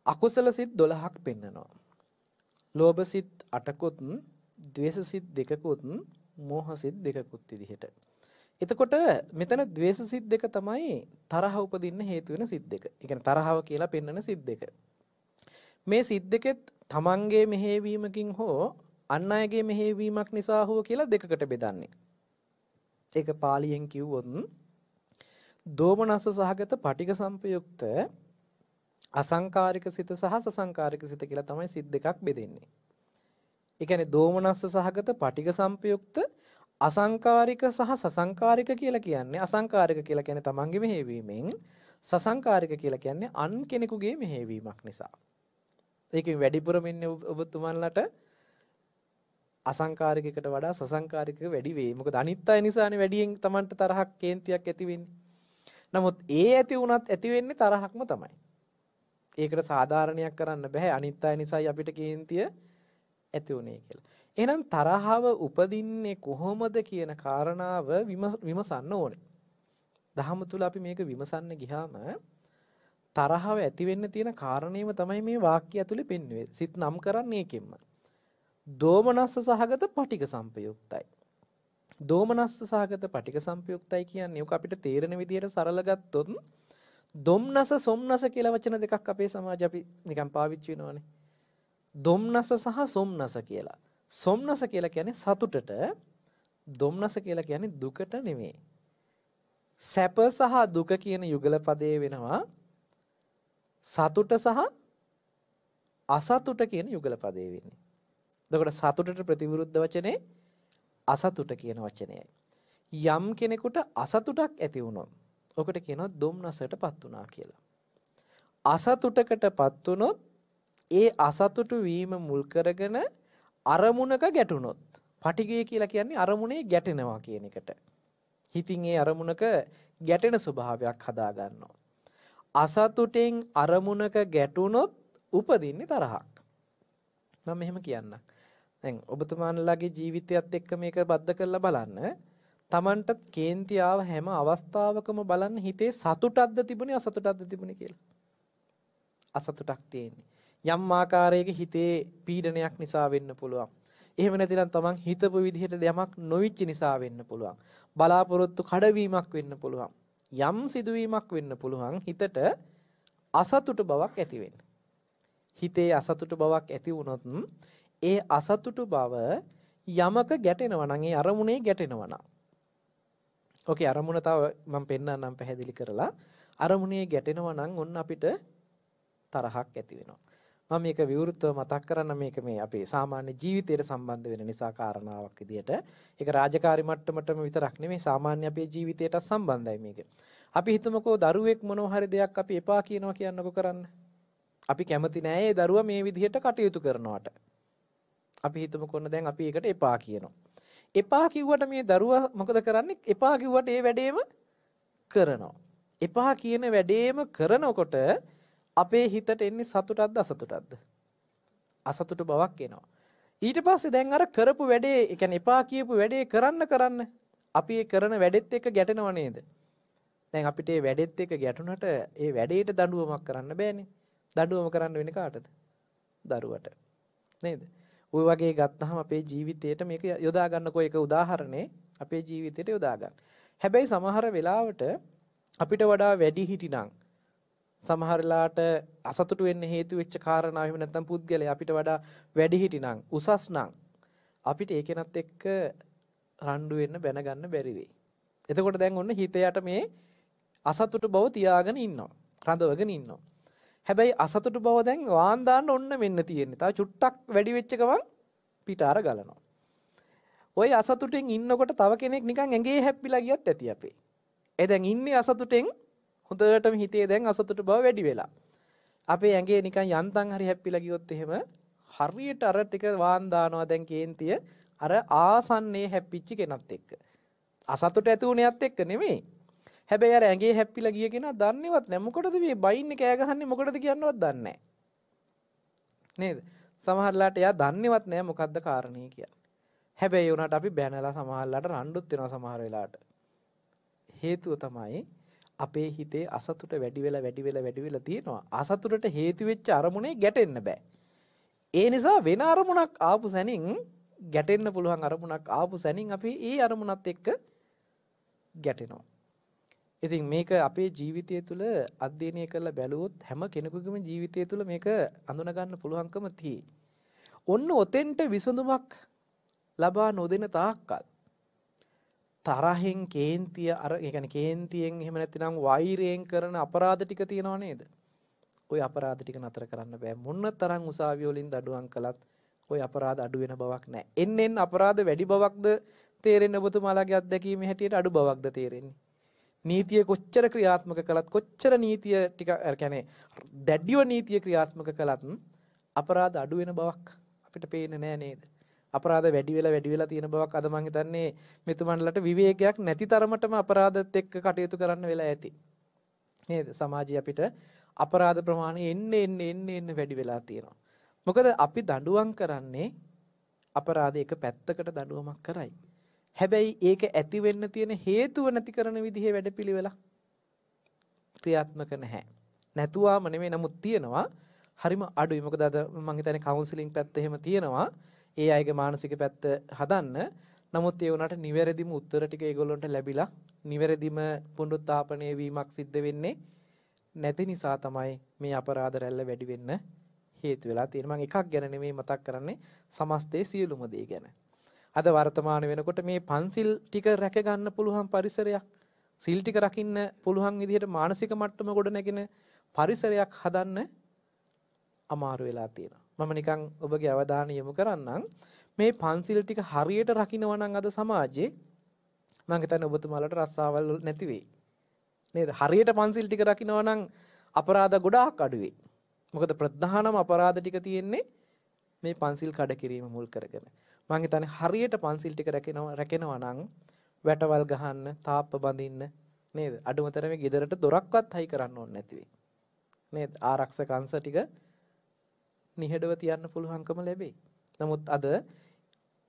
අකුසල සිත් 12ක් පෙන්වනවා. ලෝභ සිත් 8කුත්, ද්වේෂ සිත් 2කුත්, මෝහ සිත් 2කුත් විදිහට. එතකොට මෙතන ද්වේෂ සිත් 2 තමයි තරහ උපදින්න හේතු වෙන සිත් 2. ඒ කියන්නේ තරහව කියලා පෙන්වන සිත් 2. මේ සිත් දෙකෙත් තමන්ගේ මෙහෙයවීමකින් හෝ අන් අයගේ මෙහෙයවීමක් නිසා හෝ කියලා දෙකකට බෙදන්නේ. ඒක පාලියෙන් කිව්වොත් දෝමනස්ස සහගත පටිඝ සම්පයුක්ත අසංකාරික සිත සහ සසංකාරික සිත කියලා තමයි සිත් දෙකක් බෙදෙන්නේ. ඒ කියන්නේ දෝමනස්ස සහගත පටිඝ සම්පයුක්ත අසංකාරික සහ සසංකාරික කියලා කියන්නේ, අසංකාරික කියලා කියන්නේ තමන්ගේ මෙහෙයවීමෙන්, සසංකාරික කියලා කියන්නේ අන් කෙනෙකුගේ මෙහෙයවීමක් නිසා. ඒකෙන් වැඩිපුරම ඉන්නේ ඔබතුමන්ලට අසංකාරිකයකට වඩා සසංකාරික වැඩි වෙයි. මොකද අනිත් අය නිසානේ වැඩියෙන් Tamanට තරහක් කේන්තියක් ඇති වෙන්නේ. නමුත් ඒ ඇති වුණත් ඇති වෙන්නේ තරහක්ම තමයි. ඒකට සාධාරණයක් කරන්න බෑ. අනිත් අය නිසායි අපිට කේන්තිය ඇති උනේ කියලා. එහෙනම් තරහව උපදින්නේ කොහොමද කියන කාරණාව විමසන්න ඕනේ. දහම තුල අපි මේක විමසන්න ගියාම තරහව ඇති වෙන්න තියෙන කාරණේම තමයි මේ වාක්‍යය ඇතුලේ පෙන්වන්නේ. සිත් නම් කරන්නේ ඒකෙන්ම. දෝමනස්ස සහගත පටිඝ සම්පයුක්තයි. දෝමනස්ස සහගත පටිඝ සම්පයුක්තයි කියන්නේ ඔක අපිට තේරෙන විදිහට සරල ගත්තොත් දොම්නස සොම්නස කියලා වචන දෙකක් අපේ සමාජය අපි නිකන් පාවිච්චි වෙනවානේ. දොම්නස සහ සොම්නස කියලා. සොම්නස කියලා කියන්නේ සතුටට, දොම්නස කියලා කියන්නේ දුකට නෙමෙයි. සැප සහ දුක කියන යුගල පදයේ වෙනවා සතුට සහ අසතුට කියන යුගල පදේ වෙන්නේ. එතකොට සතුටට ප්‍රතිවිරුද්ධ වචනේ අසතුට කියන වචනයයි. යම් කෙනෙකුට අසතුටක් ඇති වුණොත් ඔකට කියනවා දුම්නසටපත් වුණා කියලා. අසතුටකටපත් වුණොත් ඒ අසතුටු වීම මුල් කරගෙන අරමුණක ගැටුණොත්, පටිඝය කියලා කියන්නේ අරමුණේ ගැටෙනවා කියන එකට. හිතින් ඒ අරමුණක ගැටෙන ස්වභාවයක් හදා ගන්නවා. අසතුටෙන් අරමුණක ගැටුණොත් උපදින්නේ තරහක්. මම මෙහෙම කියන්නම්. දැන් ඔබතුමාණන්ලාගේ ජීවිතයත් එක්ක මේක බද්ධ කරලා බලන්න. Tamanට කේන්ති ආව හැම අවස්ථාවකම බලන්න හිතේ සතුටක්ද තිබුණේ අසතුටක්ද තිබුණේ කියලා. අසතුටක් තියෙන්නේ. යම් ආකාරයක හිතේ පීඩනයක් නිසා වෙන්න පුළුවන්. එහෙම නැතිනම් Taman හිතපු විදිහට යමක් නොවිච්ච නිසා වෙන්න පුළුවන්. බලාපොරොත්තු කඩවීමක් වෙන්න පුළුවන්. යම් සිදුවීමක් වෙන්න පුළුවන් හිතට අසතුට බවක් ඇති වෙන්න. හිතේ අසතුට බවක් ඇති වුණොත් ඒ අසතුට බව යමක ගැටෙනවා නම්, ඒ අරමුණේ ගැටෙනවා නම්, ඕකේ අරමුණ තව මම පෙන්නන්නම් පැහැදිලි කරලා. අරමුණේ ගැටෙනවා නම් ඔන්න අපිට තරහක් ඇති වෙනවා. මම මේක විවෘතව මතක් කරන්න, මේක මේ අපේ සාමාන්‍ය ජීවිතයට සම්බන්ධ වෙන නිසා කාරණාවක් විදියට. ඒක රාජකාරී මට්ටමටම විතරක් නෙමෙයි, සාමාන්‍ය අපේ ජීවිතයට සම්බන්ධයි මේක. අපි හිතමුකෝ දරුවෙක් මොනවා හරි දෙයක් අපි එපා කියනවා කියන්නකෝ කරන්න. අපි කැමති නෑ ඒ දරුවා මේ විදිහට කටයුතු කරනවට. අපි හිතමුකෝ ඔන්න දැන් අපි ඒකට එපා කියනවා. එපා කිව්වට මේ දරුවා මොකද කරන්නේ? එපා කිව්වට ඒ වැඩේම කරනවා. එපා කියන වැඩේම කරනකොට අපේ හිතට එන්නේ සතුටක්ද අසතුටක්ද? අසතුට බවක් එනවා. ඊට පස්සේ දැන් අර කරපු වැඩේ, ඒ කියන්නේ එපා කියපු වැඩේ කරන්න අපි ඒ කරන වැඩෙත් එක්ක ගැටෙනව නේද? දැන් අපිට ඒ වැඩෙත් එක්ක ගැටුණට ඒ වැඩේට දඬුවමක් කරන්න බෑනේ. දඬුවම කරන්න වෙන්නේ කාටද? දරුවට. නේද? ওই වගේ ගත්තාම අපේ ජීවිතේට මේක යොදා ගන්නකෝ, ඒක උදාහරණේ අපේ ජීවිතේට යොදා ගන්න. හැබැයි සමහර වෙලාවට අපිට වඩා වැඩි හිටිනම්, සමහර වෙලාවට අසතුටු වෙන්න හේතු වෙච්ච කාරණා, එහෙම නැත්නම් පුද්ගලයා අපිට වඩා වැඩි හිටිනම්, උසස් නම් අපිට ඒකෙනත් එක්ක රණ්ඩු වෙන්න බැන ගන්න බැරි වෙයි. එතකොට දැන් ඔන්න හිතයට මේ අසතුටු බව තියාගෙන ඉන්නවා, රඳවගෙන ඉන්නවා. හැබැයි අසතුටු බව දැන් වාන් දාන්න ඔන්න මෙන්න තියෙන්නේ. තව චුට්ටක් වැඩි වෙච්ච ගමන් පිටාර ගලනවා. ওই අසතුටෙන් ඉන්නකොට තව කෙනෙක් නිකන් ඇඟේ හැප්පිලා ගියත් ඇති අපේ. ඒ දැන් ඉන්නේ අසතුටෙන්, හොඳටම හිතේ දැන් අසතුටු බව වැඩි වෙලා. අපේ ඇඟේ නිකන් යන්තම් හරි හැප්පිලා ගියොත් එහෙම හරියට අර ටික වාන් දානවා දැන් කේන්තිය අර ආසන්නේ හැප්පිච්ච කෙනත් එක්ක. අසතුට ඇති වුණේත් එක්ක නෙමෙයි. හැබැයි අර ඇඟේ හැප්පිලා ගිය කෙනා දන්නේවත් නැහැ. මොකටද මේ බයින්නේ කෑ ගහන්නේ මොකටද කියන්නවත් දන්නේ නැහැ. නේද? සමහරලාට එයා දන්නේවත් නැහැ මොකද්ද කාරණේ කියලා. හැබැයි උනාට අපි බැනලා සමහරලාට රණ්ඩුත් වෙනවා සමහර වෙලාවට. හේතුව තමයි අපේ හිතේ අසතුට වැඩි වෙලා තියෙනවා. අසතුටට හේතු වෙච්ච අරමුණේ ගැටෙන්න බෑ. ඒ නිසා වෙන අරමුණක් ආපු සැනින් ගැටෙන්න පුළුවන් අරමුණක් ආපු සැනින් අපි ඒ අරමුණත් එක්ක ගැටෙනවා. ඉතින් මේක අපේ ජීවිතය තුළ අධ්‍යයනය කරලා බැලුවොත් හැම කෙනෙකුගේම ජීවිතය තුළ මේක අඳුන ගන්න පුළුවන්කම තියෙයි. ඔන්න ඔතෙන්ට විසඳුමක් ලබා නොදෙන තාක්කල් තරහෙන් කේන්තිය අර ඒ කියන්නේ කේන්තියෙන් එහෙම නැත්නම් වෛරයෙන් කරන අපරාධ ටික තියනව නේද? ওই අපරාධ ටික නතර කරන්න බෑ. මොන තරම් උසාවිය වලින් දඩුවම් කළත් ওই අපරාධ අඩු වෙන බවක් නැහැ. එන්නෙන් අපරාධ වැඩි බවක්ද තේරෙන්නේ ඔබතුමාලාගේ අත්දැකීමේ හැටියට අඩු බවක්ද තේරෙන්නේ? නීතිය කොච්චර ක්‍රියාත්මක කළත් කොච්චර නීතිය ටික කියන්නේ දැඩිව නීතිය ක්‍රියාත්මක කළත් අපරාධ අඩු වෙන බවක් අපිට පේන්නේ නැහැ නේද? අපරාධ වැඩි වෙලා තියෙන බවක් අද මම හිතන්නේ මෙතුමන්ලට විවේකයක් නැති තරමටම අපරාධත් එක්ක කටයුතු කරන්න වෙලා ඇති. නේද? සමාජයේ අපිට අපරාධ ප්‍රමාණය එන්න වැඩි වෙලා තියෙනවා. මොකද අපි දඬුවම් කරන්නේ අපරාධ එක පැත්තකට දඬුවමක් කරයි. හැබැයි ඒක ඇති වෙන්න තියෙන හේතුව නැති කරන විදිහේ වැඩපිළිවෙල ක්‍රියාත්මක නැහැ. නැතුවාම නෙමෙයි නමුත් තියෙනවා. හරිම අඩුයි. මොකද අද මම හිතන්නේ කවුන්සලින් පැත්ත එහෙම තියෙනවා. ඒ අයගේ මානසික පැත්ත හදන්න. නමුත් ඒ උනාට නිවැරදිම උත්තර ටික ඒගොල්ලන්ට ලැබිලා නිවැරදිම පුනරුත්ථාපනය වීමක් සිද්ධ වෙන්නේ නැති නිසා තමයි මේ අපරාධ රැල්ල වැඩි වෙන්න හේතු වෙලා තියෙන්නේ. මම එකක් ගැන නෙමෙයි මතක් කරන්නේ සමස්තයේ සියලුම දේ ගැන. අද වර්තමාන වෙනකොට මේ පන්සිල් ටික රැක ගන්න පුළුවන් පරිසරයක්, සිල් ටික රකින්න පුළුවන් විදිහට මානසික මට්ටම ගොඩ නැගෙන පරිසරයක් හදන්න අමාරු වෙලා තියෙනවා. මම නිකන් ඔබගේ අවධානය යොමු කරන්නම් මේ පන්සිල් ටික හරියට රකින්නවා නම් අද සමාජයේ මම හිතන්නේ ඔබතුමාලට රස්සාවල් නැති වෙයි. නේද? හරියට පන්සිල් ටික රකින්නවා නම් අපරාධ ගොඩාක් අඩු වෙයි. මොකද ප්‍රධානම අපරාධ ටික තියෙන්නේ මේ පන්සිල් කඩ කිරීම මුල් කරගෙන. මම හිතන්නේ හරියට පන්සිල් ටික රැකෙනවා නම් වැටවල් ගහන්න, තාප්ප බඳින්න නේද? අඩුමතරමේ ගෙදරට දොරක්වත් හයි කරන්න ඕනේ නැති වෙයි. නේද? ආරක්ෂක අංශ ටික නිහඬව තියන්න පුළුවන්කම ලැබෙයි. නමුත් අද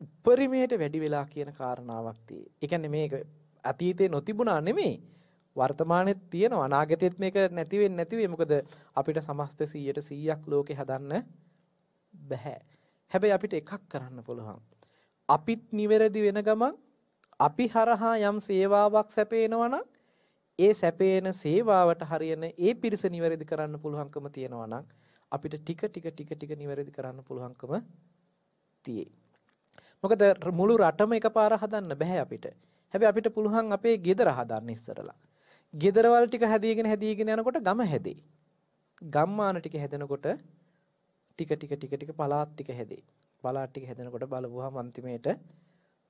උපරිමයට වැඩි වෙලා කියන කාරණාවක් තියෙයි. ඒ කියන්නේ මේක අතීතේ නොතිබුණා නෙමෙයි. වර්තමානයේ තියෙනවා. අනාගතෙත් මේක නැති වෙයි. මොකද අපිට සමස්ත 100%ක් ලෝකේ හදන්න බෑ. හැබැයි අපිට එකක් කරන්න පුළුවන්. අපිත් නිවැරදි වෙන ගමන් අපි හරහා යම් සේවාවක් සැපේනවා නම් ඒ සැපේන සේවාවට හරියන ඒ පිරිස නිවැරදි කරන්න පුළුවන්කම තියෙනවා නම් අපිට ටික නිවැරදි කරන්න පුළුවන්කම තියෙයි. මොකද මුළු රටම එකපාර හදන්න බෑ අපිට. හැබැයි අපිට පුළුවන් අපේ ගෙදර හදන්න ඉස්සරලා. ගෙදරවල් ටික හැදීගෙන යනකොට ගම හැදෙයි. ගම්මාන ටික හැදෙනකොට ටික පළාත් ටික හැදෙයි. පළාත් ටික හැදෙනකොට බලපුවාම අන්තිමේට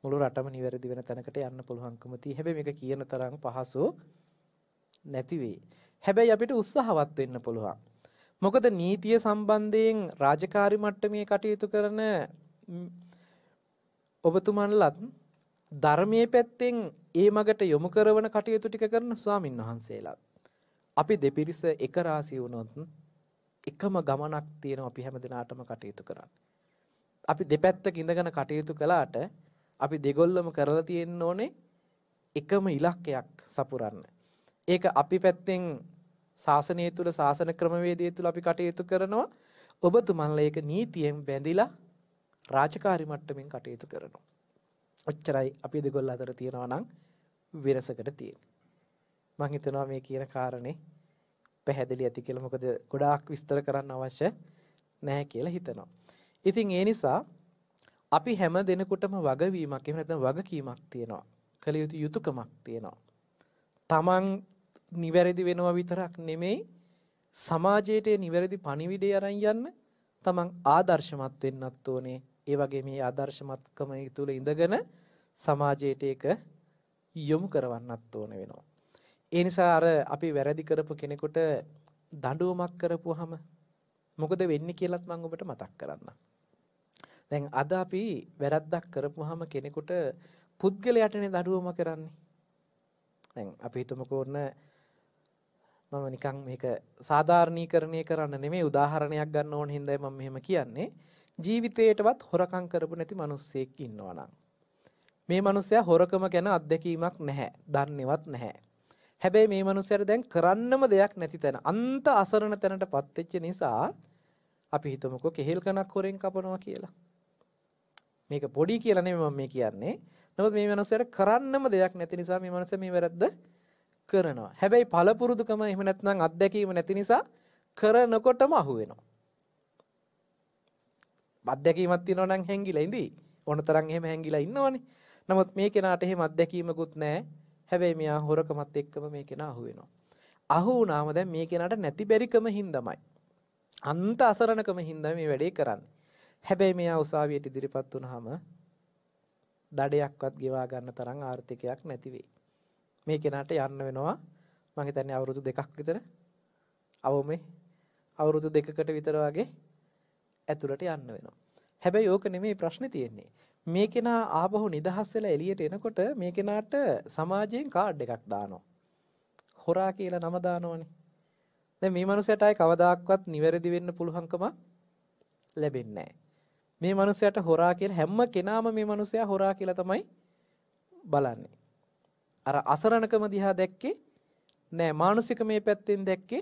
මුළු රටම නිවැරදි වෙන තැනකට යන්න පුළුවන්කම තියෙයි. හැබැයි මේක කියන තරම් පහසු නැති වෙයි. හැබැයි අපිට උත්සාහවත් වෙන්න පුළුවන්. මොකද නීතිය සම්බන්ධයෙන් රාජකාරී මට්ටමේ කටයුතු කරන ඔබතුමන්ලත් ධර්මයේ පැත්තෙන් ඒ මගට යොමු කරන කටයුතු ටික කරන ස්වාමින් වහන්සේලා. අපි දෙපිරිස එක රාශී වුණොත් එකම ගමනක් තියෙනවා අපි හැමදිනාටම කටයුතු කරන්න. අපි දෙපැත්තක ඉඳගෙන කටයුතු කළාට අපි දෙගොල්ලම කරලා තියෙන්න ඕනේ එකම ඉලක්කයක් සපුරන්න. ඒක අපි පැත්තෙන් ශාසනය තුල ශාසන ක්‍රමවේදය තුල අපි කටයුතු කරනවා. ඔබතුමන්ලා ඒක නීතියෙන් බැඳිලා රාජකාරී මට්ටමින් කටයුතු කරනවා. ඔච්චරයි අපි දෙගොල්ල අතර තියෙනවා නම් වෙනසකට තියෙන්නේ. මම හිතනවා මේ කියන කාරණේ පැහැදිලි ඇති කියලා. මොකද ගොඩාක් විස්තර කරන්න අවශ්‍ය නැහැ කියලා හිතනවා. ඉතින් ඒ නිසා අපි හැම දිනෙකටම වගවීමක් එහෙම නැත්නම් වගකීමක් තියෙනවා. කළ යුතු යුතුයකමක් තියෙනවා. තමන් නිවැරදි වෙනවා විතරක් නෙමෙයි සමාජයට නිවැරදි පණිවිඩය අරන් යන්න තමන් ආදර්ශමත් වෙන්නත් ඕනේ. ඒ වගේ මේ ආදර්ශමත්කම තුළ ඉඳගෙන සමාජයට ඒක යොමු කරවන්නත් ඕන වෙනවා. ඒ නිසා අර අපි වැරදි කරපු කෙනෙකුට දඬුවමක් කරපුවාම මොකද වෙන්නේ කියලාත් මම ඔබට මතක් කරන්නම්. දැන් අද අපි වැරද්දක් කරපුවාම කෙනෙකුට පුද්ගලයාටනේ දඬුවම කරන්නේ. දැන් අපි හිතමුකෝ ඔන්න මම නිකන් මේක සාධාරණීකරණය කරන්න නෙමෙයි උදාහරණයක් ගන්න ඕන හින්දායි මම මෙහෙම කියන්නේ. ජීවිතේටවත් හොරකම් කරපු නැති මිනිස්සෙක් ඉන්නවා නම් මේ මිනිස්සයා හොරකම ගැන අත්දැකීමක් නැහැ, දන්නේවත් නැහැ. හැබැයි මේ මිනිස්සයාට දැන් කරන්නම දෙයක් නැති තැන, අන්ත අසරණ තැනටපත් වෙච්ච නිසා අපි හිතමුකෝ කෙහෙල් කනක් හොරෙන් කපනවා කියලා. මේක පොඩි කියලා නෙමෙයි මම මේ කියන්නේ. නමුත් මේ මිනිස්සයාට කරන්නම දෙයක් නැති නිසා මේ මිනිස්සයා මේ වැරද්ද කරනවා. හැබැයි පළපුරුදුකම එහෙම නැත්නම් අත්දැකීම නැති නිසා කරනකොටම අහු වෙනවා. අත්දැකීමක් තියෙනවා නම් හැංගිලා ඉඳී. ඕනතරම් එහෙම හැංගිලා ඉන්නවනේ. නමුත් මේ කෙනාට එහෙම අත්දැකීමකුත් නැහැ. හැබැයි මෙයා හොරකමත් එක්කම මේ කෙනා අහු වෙනවා. අහු වුණාම දැන් මේ කෙනාට නැති බැරිකම හින්දාමයි. අන්ත අසරණකම හින්දා මේ වැඩේ කරන්නේ. හැබැයි මෙයා උසාවියට ඉදිරිපත් වුණාම දඩයක්වත් ගෙවා ගන්න තරම් ආර්ථිකයක් නැති වෙයි. මේ කෙනාට යන්න වෙනවා මම හිතන්නේ අවුරුදු 2ක් විතර අවුමේ අවුරුදු 2කට විතර වගේ ඇතුළට යන්න වෙනවා. හැබැයි ඕක නෙමෙයි ප්‍රශ්නේ තියෙන්නේ. මේ කෙනා ආපහු නිදහස් වෙලා එළියට එනකොට මේ කෙනාට සමාජයෙන් කාඩ් එකක් දානවා. හොරා කියලා නම දානවනේ. දැන් මේ මනුස්සයාට ආයේ කවදාක්වත් නිවැරදි වෙන්න පුළුවන්කම ලැබෙන්නේ නැහැ. මේ මනුස්සයාට හොරා කියලා හැම කෙනාම මේ මනුස්සයා හොරා කියලා තමයි බලන්නේ. අර අසරණකම දිහා දැක්කේ නෑ. මානසික මේ පැත්තෙන් දැක්කේ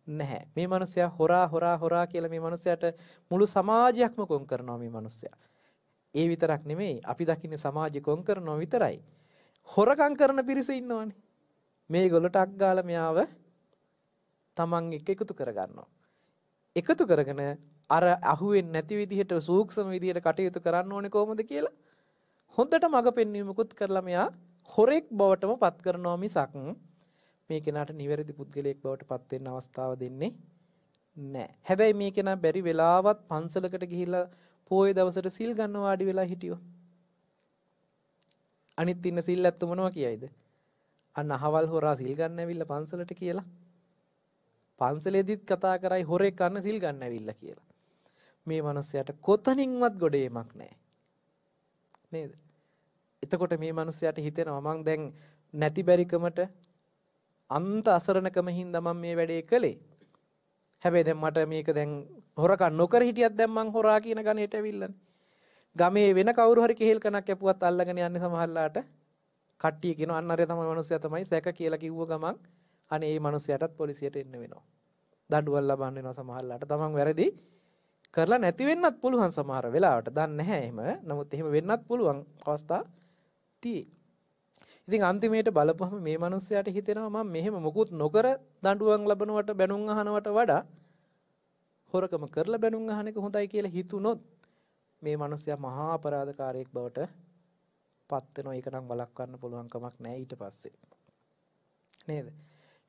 නැහැ. මේ මනුස්සයා හොරා කියලා මේ මනුස්සයාට මුළු සමාජයක්ම කොන් කරනවා මේ මනුස්සයා. ඒ විතරක් නෙමෙයි අපි දකින්නේ සමාජය කොන් කරනවා විතරයි. හොරකම් කරන පිරිස ඉන්නවනේ. මේගොල්ලෝ ටක් ගාලා මෙයාව තමන් එක්ක එකතු කරගන්නවා. එකතු කරගෙන අර අහුවෙන්නේ නැති විදිහට සූක්ෂම විදිහට කටයුතු කරන්න ඕනේ කොහොමද කියලා හොඳට මඟ පෙන්වීමකුත් කරලා මෙයා හොරෙක් බවටම පත් කරනවා මිසක් මේ කෙනාට නිවැරදි පුද්ගලයෙක් බවට පත් වෙන්න අවස්ථාව දෙන්නේ නැහැ. හැබැයි මේ කෙනා බැරි වෙලාවත් පන්සලකට ගිහිල්ලා පොයේ දවසට සිල් ගන්න වාඩි වෙලා හිටියෝ. අනිත් ඉන්න සිල් ඇත්ත මොනවා කියයිද? අන්න අහවල් හොරා සිල් ගන්න ඇවිල්ලා පන්සලට කියලා. පන්සලේදීත් කතා කරයි හොරෙක් ගන්න සිල් ගන්න ඇවිල්ලා කියලා. මේ මිනිස්සයාට කොතනින්වත් ගොඩේමක් නැහැ. නේද? එතකොට මේ මිනිස්සයාට හිතෙනවා මං දැන් නැති බැරිකමට අන්ත අසරණකම හින්දා මම මේ වැඩේ කළේ. හැබැයි දැන් මට මේක දැන් හොරකම් නොකර හිටියත් දැන් මං හොරා කියන ගණේට ඇවිල්ලානේ. ගමේ වෙන කවුරු හරි කෙහෙල් කනක් කැපුවත් අල්ලගෙන යන්නේ සමහරලාට කට්ටිය කියනවා අන්න අරේ තමයි මිනිස්සයා තමයි සැක කියලා කිව්ව ගමන් අනේ මේ මිනිස්සයාටත් පොලිසියට එන්න වෙනවා. දඬුවම් ලබන්න වෙනවා සමහරලාට. තමන් වැරදි කරලා නැති වෙන්නත් පුළුවන් සමහර වෙලාවට. දන්නේ නැහැ එහෙම. නමුත් එහෙම වෙන්නත් පුළුවන් අවස්ථා තියෙයි. ඉතින් අන්තිමේට බලපුවම මේ මිනිස්සයාට හිතෙනවා මම මෙහෙම මොකුත් නොකර දඬුවම් ලබනවට බැනුම් අහනවට වඩා හොරකම කරලා බැනුම් අහන එක හොඳයි කියලා හිතුනොත් මේ මිනිස්සයා මහා අපරාධකාරයෙක් බවට පත් වෙනවා. ඒක නම් වළක්වන්න පුළුවන් කමක් නැහැ ඊට පස්සේ. නේද?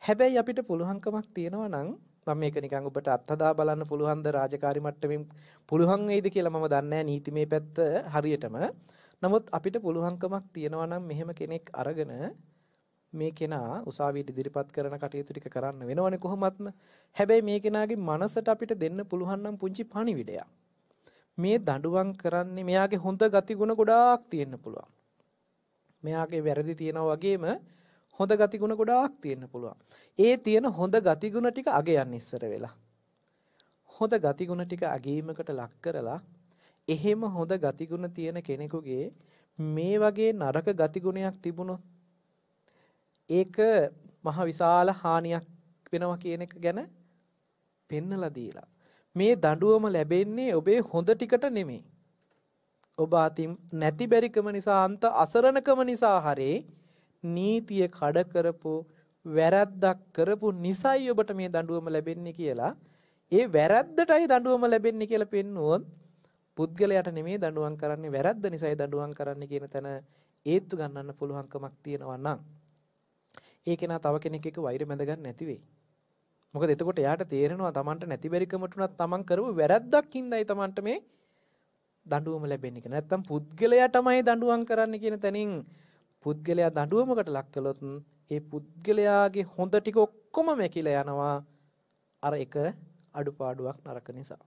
හැබැයි අපිට පුළුවන්කමක් තියෙනවා නම් මම මේක නිකන් ඔබට අත්හදා බලන්න පුළුවන් ද රාජකාරි මට්ටමින් පුළුවන් වෙයිද කියලා මම දන්නේ නැහැ නීතිමය පැත්ත හරියටම. නමුත් අපිට පුළුවන්කමක් තියෙනවා නම් මෙහෙම කෙනෙක් අරගෙන මේ කෙනා උසාවියට ඉදිරිපත් කරන කටයුතු ටික කරන්න වෙනවනේ කොහොමත්ම. හැබැයි මේ කෙනාගේ මනසට අපිට දෙන්න පුළුවන් නම් පුංචි පණිවිඩයක්. මේ දඬුවම් කරන්නේ මෙයාගේ හොඳ ගතිගුණ ගොඩාක් තියෙන්න පුළුවන්. මෙයාගේ වැරදි තියෙනවා වගේම හොඳ ගතිගුණ ගොඩාක් තියෙන්න පුළුවන්. ඒ තියෙන හොඳ ගතිගුණ ටික අගයන් ඉස්සර වෙලා. හොඳ ගතිගුණ ටික අගීමකට ලක් කරලා එහෙම හොඳ ගතිගුණ තියෙන කෙනෙකුගේ මේ වගේ නරක ගතිගුණයක් තිබුණොත් ඒක මහ විශාල හානියක් වෙනවා කියන එක ගැන පෙන්නලා දීලා මේ දඬුවම ලැබෙන්නේ ඔබේ හොඳ ටිකට නෙමෙයි. ඔබ අතින් නැති බැරිකම නිසා අන්ත අසරණකම නිසා හරේ නීතිය කඩ කරපු වැරද්දක් කරපු නිසායි ඔබට මේ දඬුවම ලැබෙන්නේ කියලා ඒ වැරද්දටයි දඬුවම ලැබෙන්නේ කියලා පෙන්නුවොත් පුද්ගලයාට නෙමෙයි දඬුවම් කරන්නේ වැරද්ද නිසායි දඬුවම් කරන්නේ කියන තැන ඒත්තු ගන්නන්න පුළුවන්කමක් තියෙනවා නම් ඒක නා තව කෙනෙක් එක්ක වෛර බැඳ ගන්න නැති වෙයි. මොකද එතකොට එයාට තේරෙනවා Tamanට නැති බැරිකමට උනත් Taman කරපු වැරද්දක් හින්දායි Tamanට මේ දඬුවම ලැබෙන්නේ කියලා. නැත්තම් පුද්ගලයා තමයි දඬුවම් කරන්නේ කියන තැනින් පුද්ගලයා දඬුවමකට ලක් කළොත් ඒ පුද්ගලයාගේ හොඳ ටික ඔක්කොම මැකිලා යනවා අර එක අඩුපාඩුවක් නරක නිසා.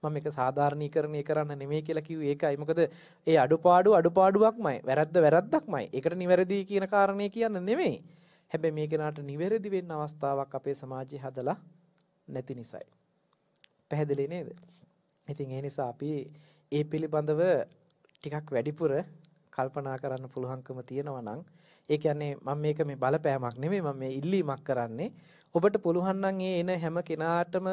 මම මේක සාධාරණීකරණය කරන්න නෙමෙයි කියලා කිව්වේ ඒකයි. මොකද ඒ අඩුපාඩුවක්මයි. වැරද්දක්මයි. ඒකට නිවැරදි කියන කාරණේ කියන්න නෙමෙයි. හැබැයි මේ කෙනාට නිවැරදි වෙන්න අවස්ථාවක් අපේ සමාජයේ හදලා නැති නිසායි. පැහැදිලි නේද? ඉතින් ඒ නිසා අපි ඒ පිළිබඳව ටිකක් වැඩිපුර කල්පනා කරන්න පුළුවන්කම තියෙනවා නම් ඒ කියන්නේ මම මේක මේ බලපෑමක් නෙමෙයි මම මේ ඉල්ලීමක් කරන්නේ. ඔබට පුළුවන් නම් ඒ එන හැම කෙනාටම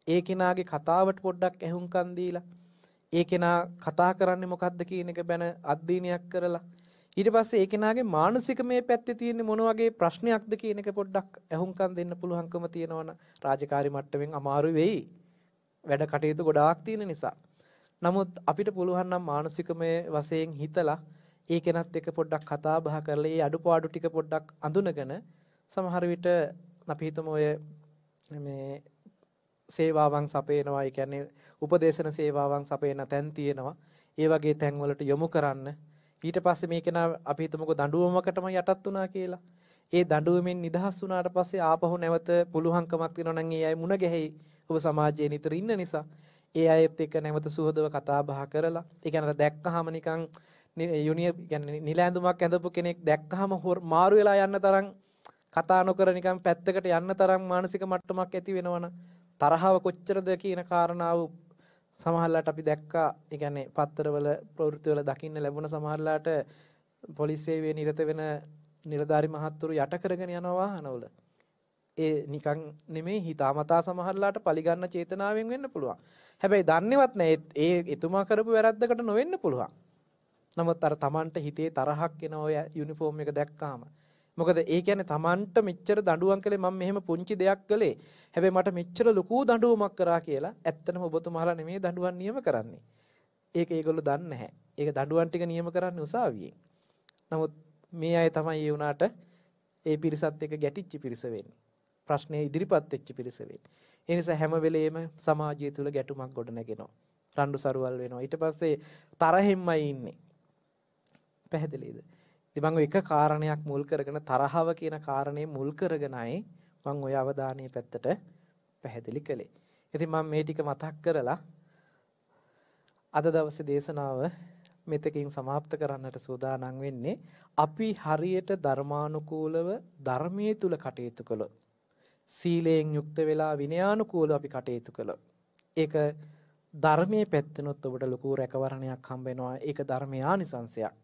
ඒ කෙනාගේ කතාවට පොඩ්ඩක් ඇහුම්කන් දීලා ඒ කෙනා කතා කරන්නේ මොකද්ද කියන එක ගැන අධ්‍යයනයක් කරලා ඊට පස්සේ ඒ කෙනාගේ මානසික මේ පැත්තේ තියෙන මොන වගේ ප්‍රශ්නයක්ද කියන එක පොඩ්ඩක් ඇහුම්කන් දෙන්න පුළුවන්කම තියෙනවනම් රාජකාරි මට්ටමින් අමාරු වෙයි. වැඩ කටයුතු ගොඩාක් තියෙන නිසා. නමුත් අපිට පුළුවන් නම් මානසිකමය වශයෙන් හිතලා ඒ කෙනත් එක්ක පොඩ්ඩක් කතා බහ කරලා ඒ අඩුපාඩු ටික පොඩ්ඩක් අඳුනගෙන සමහර විට අපි හිතමු ඔය මේ සේවාවන් සපයනවා. ඒ කියන්නේ උපදේශන සේවාවන් සපයන තැන් තියෙනවා. ඒ වගේ තැන් වලට යොමු කරන්න. ඊට පස්සේ මේ කෙනා අපි හිතමුකෝ දඬුවමකටම යටත් වුණා කියලා. ඒ දඬුවමෙන් නිදහස් වුණාට පස්සේ ආපහු නැවත පුළුවන්කමක් තියෙනවා නම් ඒ අය මුණ ගැහෙයි. ඔබ සමාජයේ නිතර ඉන්න නිසා ඒ අයත් එක්ක නැවත සුහදව කතා බහ කරලා ඒ කියන්නේ දැක්කහම නිකන් කියන්නේ නිලැඳුමක් ඇඳපු කෙනෙක් දැක්කහම මාරු වෙලා යන්න තරම් කතා නොකර නිකන් පැත්තකට යන්න තරම් මානසික මට්ටමක් ඇති වෙනවනම් තරහව කොච්චරද කියන කාරණාව සමහරලාට අපි දැක්කා. ඒ කියන්නේ පත්තරවල ප්‍රවෘත්තිවල දකින්න ලැබුණ සමහරලාට පොලිස් සේවයේ නිරත වෙන නිලධාරි මහත්තුරු යට කරගෙන යන වාහනවල ඒ නිකන් නෙමෙයි හිතාමතා සමහරලාට පරිගන්න චේතනාවෙන් වෙන්න පුළුවන්. හැබැයි දන්නේවත් නැහැ ඒ එතුමා කරපු වැරද්දකට නොවෙන්න පුළුවන්. නමුත් අර Tamanට හිතේ තරහක් එන ඔය යුනිෆෝම් එක දැක්කාම මොකද ඒ කියන්නේ Tamanට මෙච්චර දඬුවම් කළේ මම මෙහෙම පුංචි දෙයක් කළේ. හැබැයි මට මෙච්චර ලොකු දඬුවමක් කරා කියලා ඇත්තටම ඔබතුමාලා නෙමෙයි දඬුවම් නියම කරන්නේ. ඒක ඒගොල්ලෝ දන්නේ නැහැ. ඒක දඬුවම් ටික නියම කරන්නේ උසාවියෙන්. නමුත් මේ අය තමයි ඒ උනාට ඒ පිරිසත් එක්ක ගැටිච්ච පිරිස වෙන්නේ. ප්‍රශ්නේ ඉදිරිපත් වෙච්ච පිරිස වෙන්නේ. ඒ නිසා හැම වෙලෙම සමාජය තුල ගැටුමක් ගොඩ නැගෙනවා. රණ්ඩු සරුවල් වෙනවා. ඊට පස්සේ තරහෙම්මයි ඉන්නේ. පැහැදිලිද? ඉතින් මම එක කාරණයක් මුල් කරගෙන තරහව කියන කාරණේ මුල් කරගෙනයි මම ඔය අවධානයේ පැත්තට පැහැදිලි කළේ. ඉතින් මම මේ ටික මතක් කරලා අද දවසේ දේශනාව මෙතකින් સમાપ્ત කරන්නට සූදානම් වෙන්නේ. අපි හරියට ධර්මානුකූලව ධර්මයේ තුල කටයුතු කළොත් සීලයෙන් යුක්ත වෙලා විනයානුකූලව අපි කටයුතු කළොත් ඒක ධර්මයේ පැත්තනොත් ඔබට ලොකු රැකවරණයක් හම්බ වෙනවා. ඒක ධර්මයේ ආනිසංශයක්.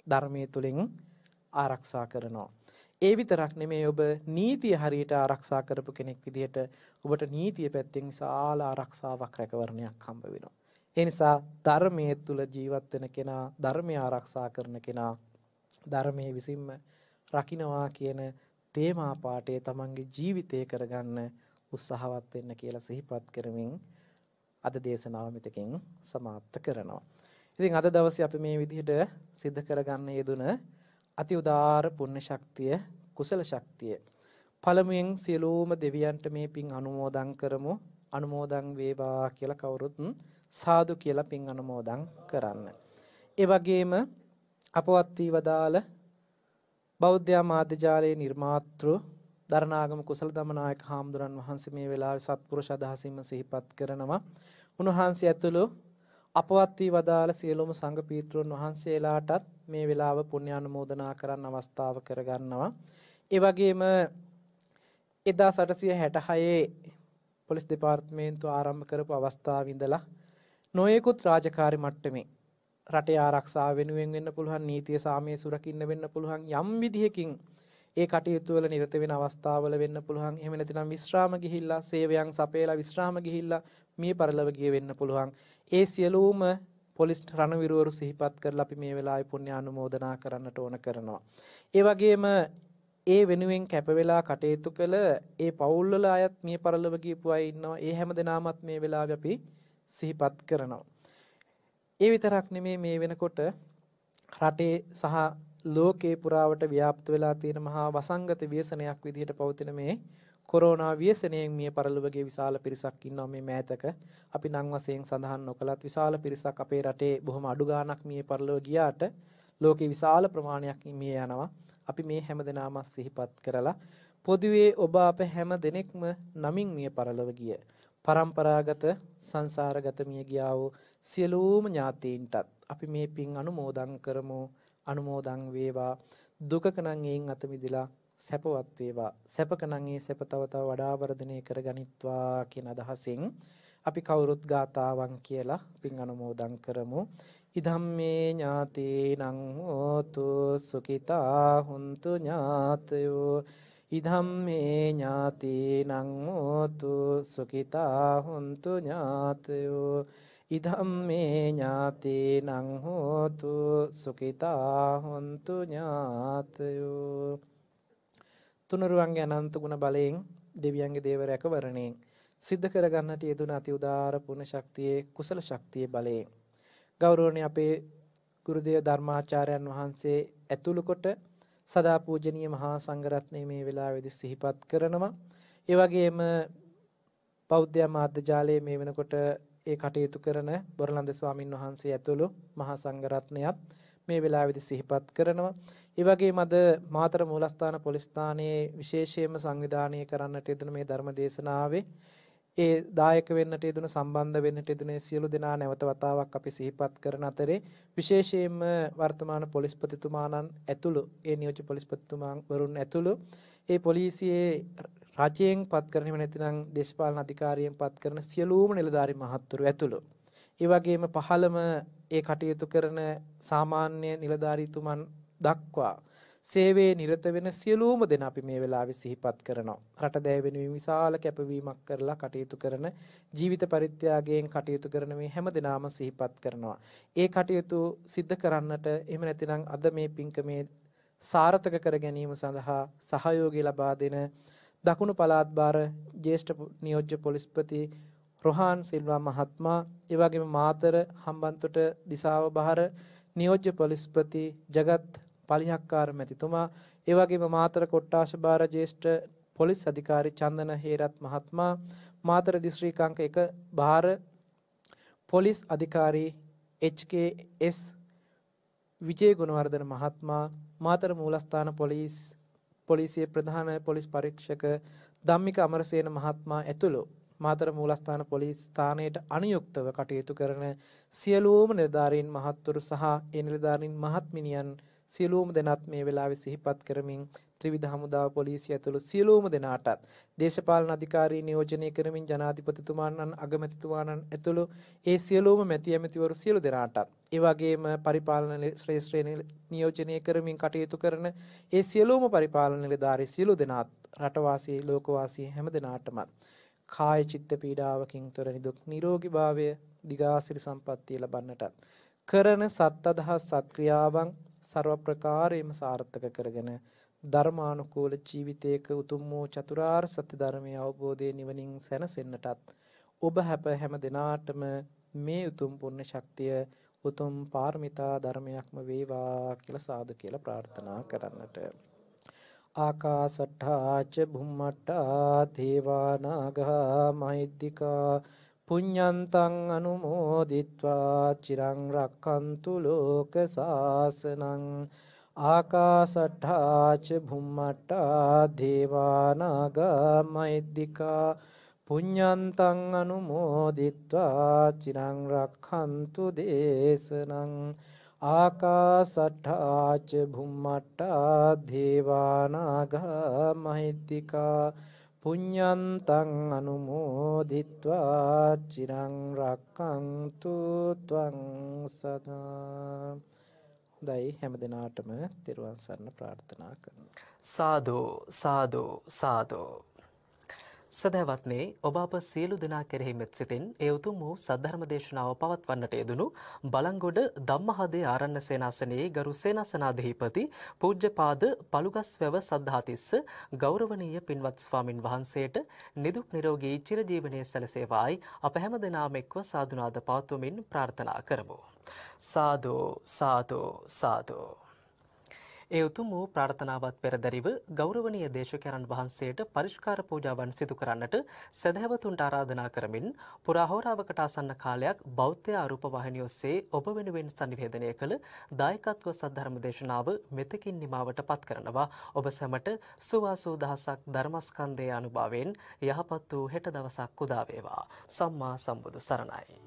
ධර්මයේ තුලින් ආරක්ෂා කරනවා. ඒ විතරක් නෙමෙයි ඔබ නීතිය හරියට ආරක්ෂා කරපු කෙනෙක් විදිහට ඔබට නීතිය පැත්තෙන් විශාල ආරක්ෂාවක් රැකවරණයක් හම්බ වෙනවා. ඒ නිසා ධර්මයේ තුල ජීවත් වෙන කෙනා ධර්මය ආරක්ෂා කරන කෙනා ධර්මයේ විසින්ම රකින්නවා කියන තේමා පාඩේ තමන්ගේ ජීවිතය කරගන්න උත්සාහවත් වෙන්න කියලා සිහිපත් කරමින් අද දේශනාව මෙතකින් સમાપ્ત කරනවා. ඉතින් අද දවසේ අපි මේ විදිහට සිද්ධ කරගන්න යෙදුන අති උදාාර පුණ්‍ය ශක්තිය කුසල ශක්තිය පළමුවෙන් සියලුම දෙවියන්ට මේ පින් අනුමෝදන් කරමු. අනුමෝදන් වේවා කියලා කවුරුත් සාදු කියලා පින් අනුමෝදන් කරන්න. ඒ වගේම අපවත් වී වදාළ බෞද්ධ මාධ්‍යාලයේ නිර්මාතෘ දරණාගම කුසල දමනායක හාමුදුරන් වහන්සේ මේ වෙලාවේ සත්පුරුෂ අදහසින්ම සිහිපත් කරනවා. උන්වහන්සේ ඇතුළු අපවත් වී වදාළ සියලුම සංඝ පීත්‍රුන් වහන්සේලාටත් මේ වෙලාව පුණ්‍යානුමෝදනා කරන්න අවස්ථාව කරගන්නවා. ඒ වගේම 1866 පොලිස් දෙපාර්තමේන්තුව ආරම්භ කරපු අවස්ථාවේ ඉඳලා නොයෙකුත් රාජකාරි මට්ටමේ රටේ ආරක්ෂාව වෙනුවෙන් වෙන්න පුළුවන් නීතිය සාමයේ සුරකින්න වෙන්න පුළුවන් යම් විදිහකින් ඒ කටයුතු වල නිරත වෙන අවස්ථාවල වෙන්න පුළුවන්. එහෙම නැතිනම් විශ්‍රාම ගිහිල්ලා සේවයන් සපයලා විශ්‍රාම ගිහිල්ලා මිය පරලොව ගිය වෙන්න පුළුවන්. ඒ සියලුම පොලිස් රණවිරුවරු සිහිපත් කරලා අපි මේ වෙලාවේ පුණ්‍ය අනුමෝදනා කරන්නට ඕන කරනවා. ඒ වගේම ඒ වෙනුවෙන් කැප වෙලා කටයුතු කළ ඒ පවුල් වල අයත් මිය පරලොව ගියපු අය ඉන්නවා. ඒ හැම දෙනාමත් මේ වෙලාවේ අපි සිහිපත් කරනවා. ඒ විතරක් නෙමේ මේ වෙනකොට රටේ සහ ලෝකේ පුරාවට ව්‍යාප්ත වෙලා තියෙන මහා වසංගත ව්‍යසනයක් විදිහට පවතින මේ කොරෝනා ව්‍යසනයෙන් මිය පරලොවගේ විශාල පිරිසක් ඉන්නවා මේ මෑතක. අපි නම් වශයෙන් සඳහන් නොකලත් විශාල පිරිසක් අපේ රටේ බොහොම අඩු ගාණක් මිය පරලොව ගියාට ලෝකේ විශාල ප්‍රමාණයක් මිය යනවා. අපි මේ හැම දෙනාම සිහිපත් කරලා පොදුවේ ඔබ අප හැම දෙනෙක්ම නමින් මිය පරලොව ගිය පරම්පරාගත සංසාරගත මිය ගියා වූ සියලුම ඥාතීන්ටත් අපි මේ පින් අනුමෝදන් කරමු. අනුමෝදන් වේවා. දුකක නම් එයින් අත මිදලා සැපවත් වේවා. සැපක නම් ඒ සැප තව තව වඩා වර්ධනය කරගනිත්වා කියන අදහසින් අපි කවුරුත් ගාතාවන් කියලා පින් අනුමෝදන් කරමු. ඉදම්මේ ඥාතේනං හෝතු සුඛිතා හුන්තු ඥාතයෝ. ඉදම්මේ ඥාතේනං හෝතු සුඛිතා හුන්තු ඥාතයෝ. ඉදම්මේ ඥාතේනං හෝතු සුඛිතා හුන්තු ඥාතයෝ. තුනුරුවන්ගේ අනන්ත ගුණ බලයෙන් දෙවියන්ගේ දේව රැකවරණයෙන් සිද්ධ කරගන්නට යෙදුන අති උදාර පුණ්‍ය ශක්තියේ කුසල ශක්තියේ බලයෙන් ගෞරවණීය අපේ ගුරුදේව ධර්මාචාර්යයන් වහන්සේ ඇතුළු කොට සදා පූජනීය මහා සංඝරත්නය මේ වෙලාවේදී සිහිපත් කරනවා. ඒ වගේම බෞද්ධ මාධ්‍ය ජාලයේ මේ වෙනකොට ඒ කටයුතු කරන බොරලන්ද ස්වාමින් වහන්සේ ඇතුළු මහා සංඝරත්නයත් මේ වෙලාවේදී සිහිපත් කරනවා. ඒ වගේම අද මාතර මූලස්ථාන පොලිස් ස්ථානයේ විශේෂයෙන්ම සංවිධානය කරන්නට යෙදුන මේ ධර්ම දේශනාවේ ඒ දායක වෙන්නට යෙදුන සම්බන්ධ වෙන්නට යෙදුන සියලු දෙනා නැවත වතාවක් අපි සිහිපත් කරන අතරේ විශේෂයෙන්ම වර්තමාන පොලිස්පතිතුමාණන් ඇතුළු ඒ නියෝජ්‍ය පොලිස්පතිතුමාන් වරුන් ඇතුළු ඒ පොලිසියේ රජයෙන් පත් කරන එහෙම නැත්නම් දේශපාලන අධිකාරියෙන් පත් කරන සියලුම නිලධාරි මහත්වරු ඇතුළු ඒ වගේම පහළම ඒ කටයුතු කරන සාමාන්‍ය නිලධාරීතුමන් දක්වා සේවයේ නිරත වෙන සියලුම දෙනා අපි මේ වෙලාවේ සිහිපත් කරනවා. රට දැය වෙනුවෙන් විශාල කැපවීමක් කරලා කටයුතු කරන ජීවිත පරිත්‍යාගයෙන් කටයුතු කරන මේ හැම දෙනාම සිහිපත් කරනවා. ඒ කටයුතු සිද්ධ කරන්නට එහෙම නැතිනම් අද මේ පින්කමේ සාර්ථක කර ගැනීම සඳහා සහයෝගය ලබා දෙන දකුණු පළාත් භාර ජ්‍යෙෂ්ඨ නියෝජ්‍ය පොලිස්පති රොහාන් සිල්වා මහත්මයා, ඒ වගේම මාතර හම්බන්තොට දිසාව බහර නියෝජ්‍ය පොලිස්පති ජගත් පලිහක්කාර මැතිතුමා, ඒ වගේම මාතර කොට්ටාශ භාර ජ්‍යෙෂ්ඨ පොලිස් අධිකාරී චන්දන හේරත් මහත්මයා, මාතර දිස්ත්‍රික්කාංක 1 භාර පොලිස් අධිකාරී HKS විජේ ගුණවර්ධන මහත්මයා, මාතර මූලස්ථාන පොලිසියේ ප්‍රධාන පොලිස් පරීක්ෂක ධම්මික අමරසේන මහත්මයා ඇතුළු මාතර මූලස්ථාන පොලිස් ස්ථානයට අනුයුක්තව කටයුතු කරන සියලුම නිලධාරීන් මහත්වරු සහ ඒ නිලධාරීන් මහත්මිනියන් සියලුම දෙනාත් මේ වෙලාවේ සිහිපත් කරමින් ත්‍රිවිධ හමුදාව පොලිසිය ඇතුළු සියලුම දෙනාටත් දේශපාලන අධිකාරී නියෝජනය කරමින් ජනාධිපතිතුමාණන් අගමැතිතුමාණන් ඇතුළු ඒ සියලුම මැති ඇමතිවරු සියලු දෙනාටත් ඒ වගේම පරිපාලන ශ්‍රේෂ්ඨ නියෝජනය කරමින් කටයුතු කරන ඒ සියලුම පරිපාලන නිලධාරී සියලු දෙනාත් රටවාසී ලෝකවාසී හැම දෙනාටම කාය චිත්ත පීඩාවකින් තොර නිදුක් නිරෝගී භාවය දිගාසිරි සම්පන්නිය ලබන්නට කරන සත්අදහස් සත්ක්‍රියාවන් ਸਰව ප්‍රකාරයෙන්ම සාර්ථක කරගෙන ධර්මානුකූල ජීවිතයක උතුම් වූ චතුරාර්ය සත්‍ය ධර්මයේ අවබෝධයේ නිවනින් සැනසෙන්නටත් ඔබ හැම දිනාටම මේ උතුම් පුණ්‍ය ශක්තිය උතුම් පාරමිතා ධර්මයක්ම වේවා කියලා සාදු කියලා ප්‍රාර්ථනා කරන්නට. ආකාසට්ඨා ච භුම්මට්ඨා දේවා නාග මහිද්దికා පුඤ්ඤන්තං අනුමෝදිත්වා චිරං රක්ඛන්තු ලෝක සාසනං. ආකාසට්ඨා ච භුම්මට්ඨා දේවා නාග මහිද්దికා පුඤ්ඤන්තං අනුමෝදිත්වා චිරං රක්ඛන්තු දේශනං. ආකාසට්ඨා ච භුම්මට්ඨා දේවා නාග මහිද්దికා පුඤ්ඤන්තං අනුමෝදිත්වා චිරං රක්ඛන්තු ත්වං සදා. හොඳයි, හැම දිනාටම තෙරුවන් සරණ ප්‍රාර්ථනා කරනවා. සාදු සාදු සාදු. සදහවත්නේ, ඔබ අප සියලු දෙනා කෙරෙහි මෙත් සිතින් ඒ උතුම් වූ සද්ධර්ම දේශනාව පවත්වන්නට යෙදුණු බලංගොඩ ධම්මහදේ ආරණ්‍ය සේනාසනයේ ගරු සේනාසනාධිපති පූජ්‍යපාද පළුගස්වැව සද්ධාතිස්ස ගෞරවනීය පින්වත් ස්වාමින් වහන්සේට නිදුක් නිරෝගී චිරජීවනයේ සැලසේවායි අප හැම දෙනාම එක්ව සාදුනාද පවත්වමින් ප්‍රාර්ථනා කරමු. සාදු සාදු සාදු. ඒ උතුම් වූ ප්‍රාර්ථනාවත් පෙරදැරිව ගෞරවනීය දේශකයන්න් වහන්සේට පරිස්කාර පූජාවන් සිදු කරන්නට සදහැවතුන්ට ආරාධනා කරමින් පුරාහෝරාවකට ආසන්න කාලයක් බෞද්ධ ආරූප වාහිනිය ඔස්සේ ඔබ වෙනුවෙන් sannivedanaya කළ දායකත්ව සද්ධර්ම දේශනාව මෙතකින් නිමාවට පත් කරනවා. ඔබ සැමට සුවාසු දහසක් ධර්මස්කන්ධයේ අනුභවයෙන් යහපත් වූ හෙට දවසක් උදා වේවා. සම්මා සම්බුදු සරණයි.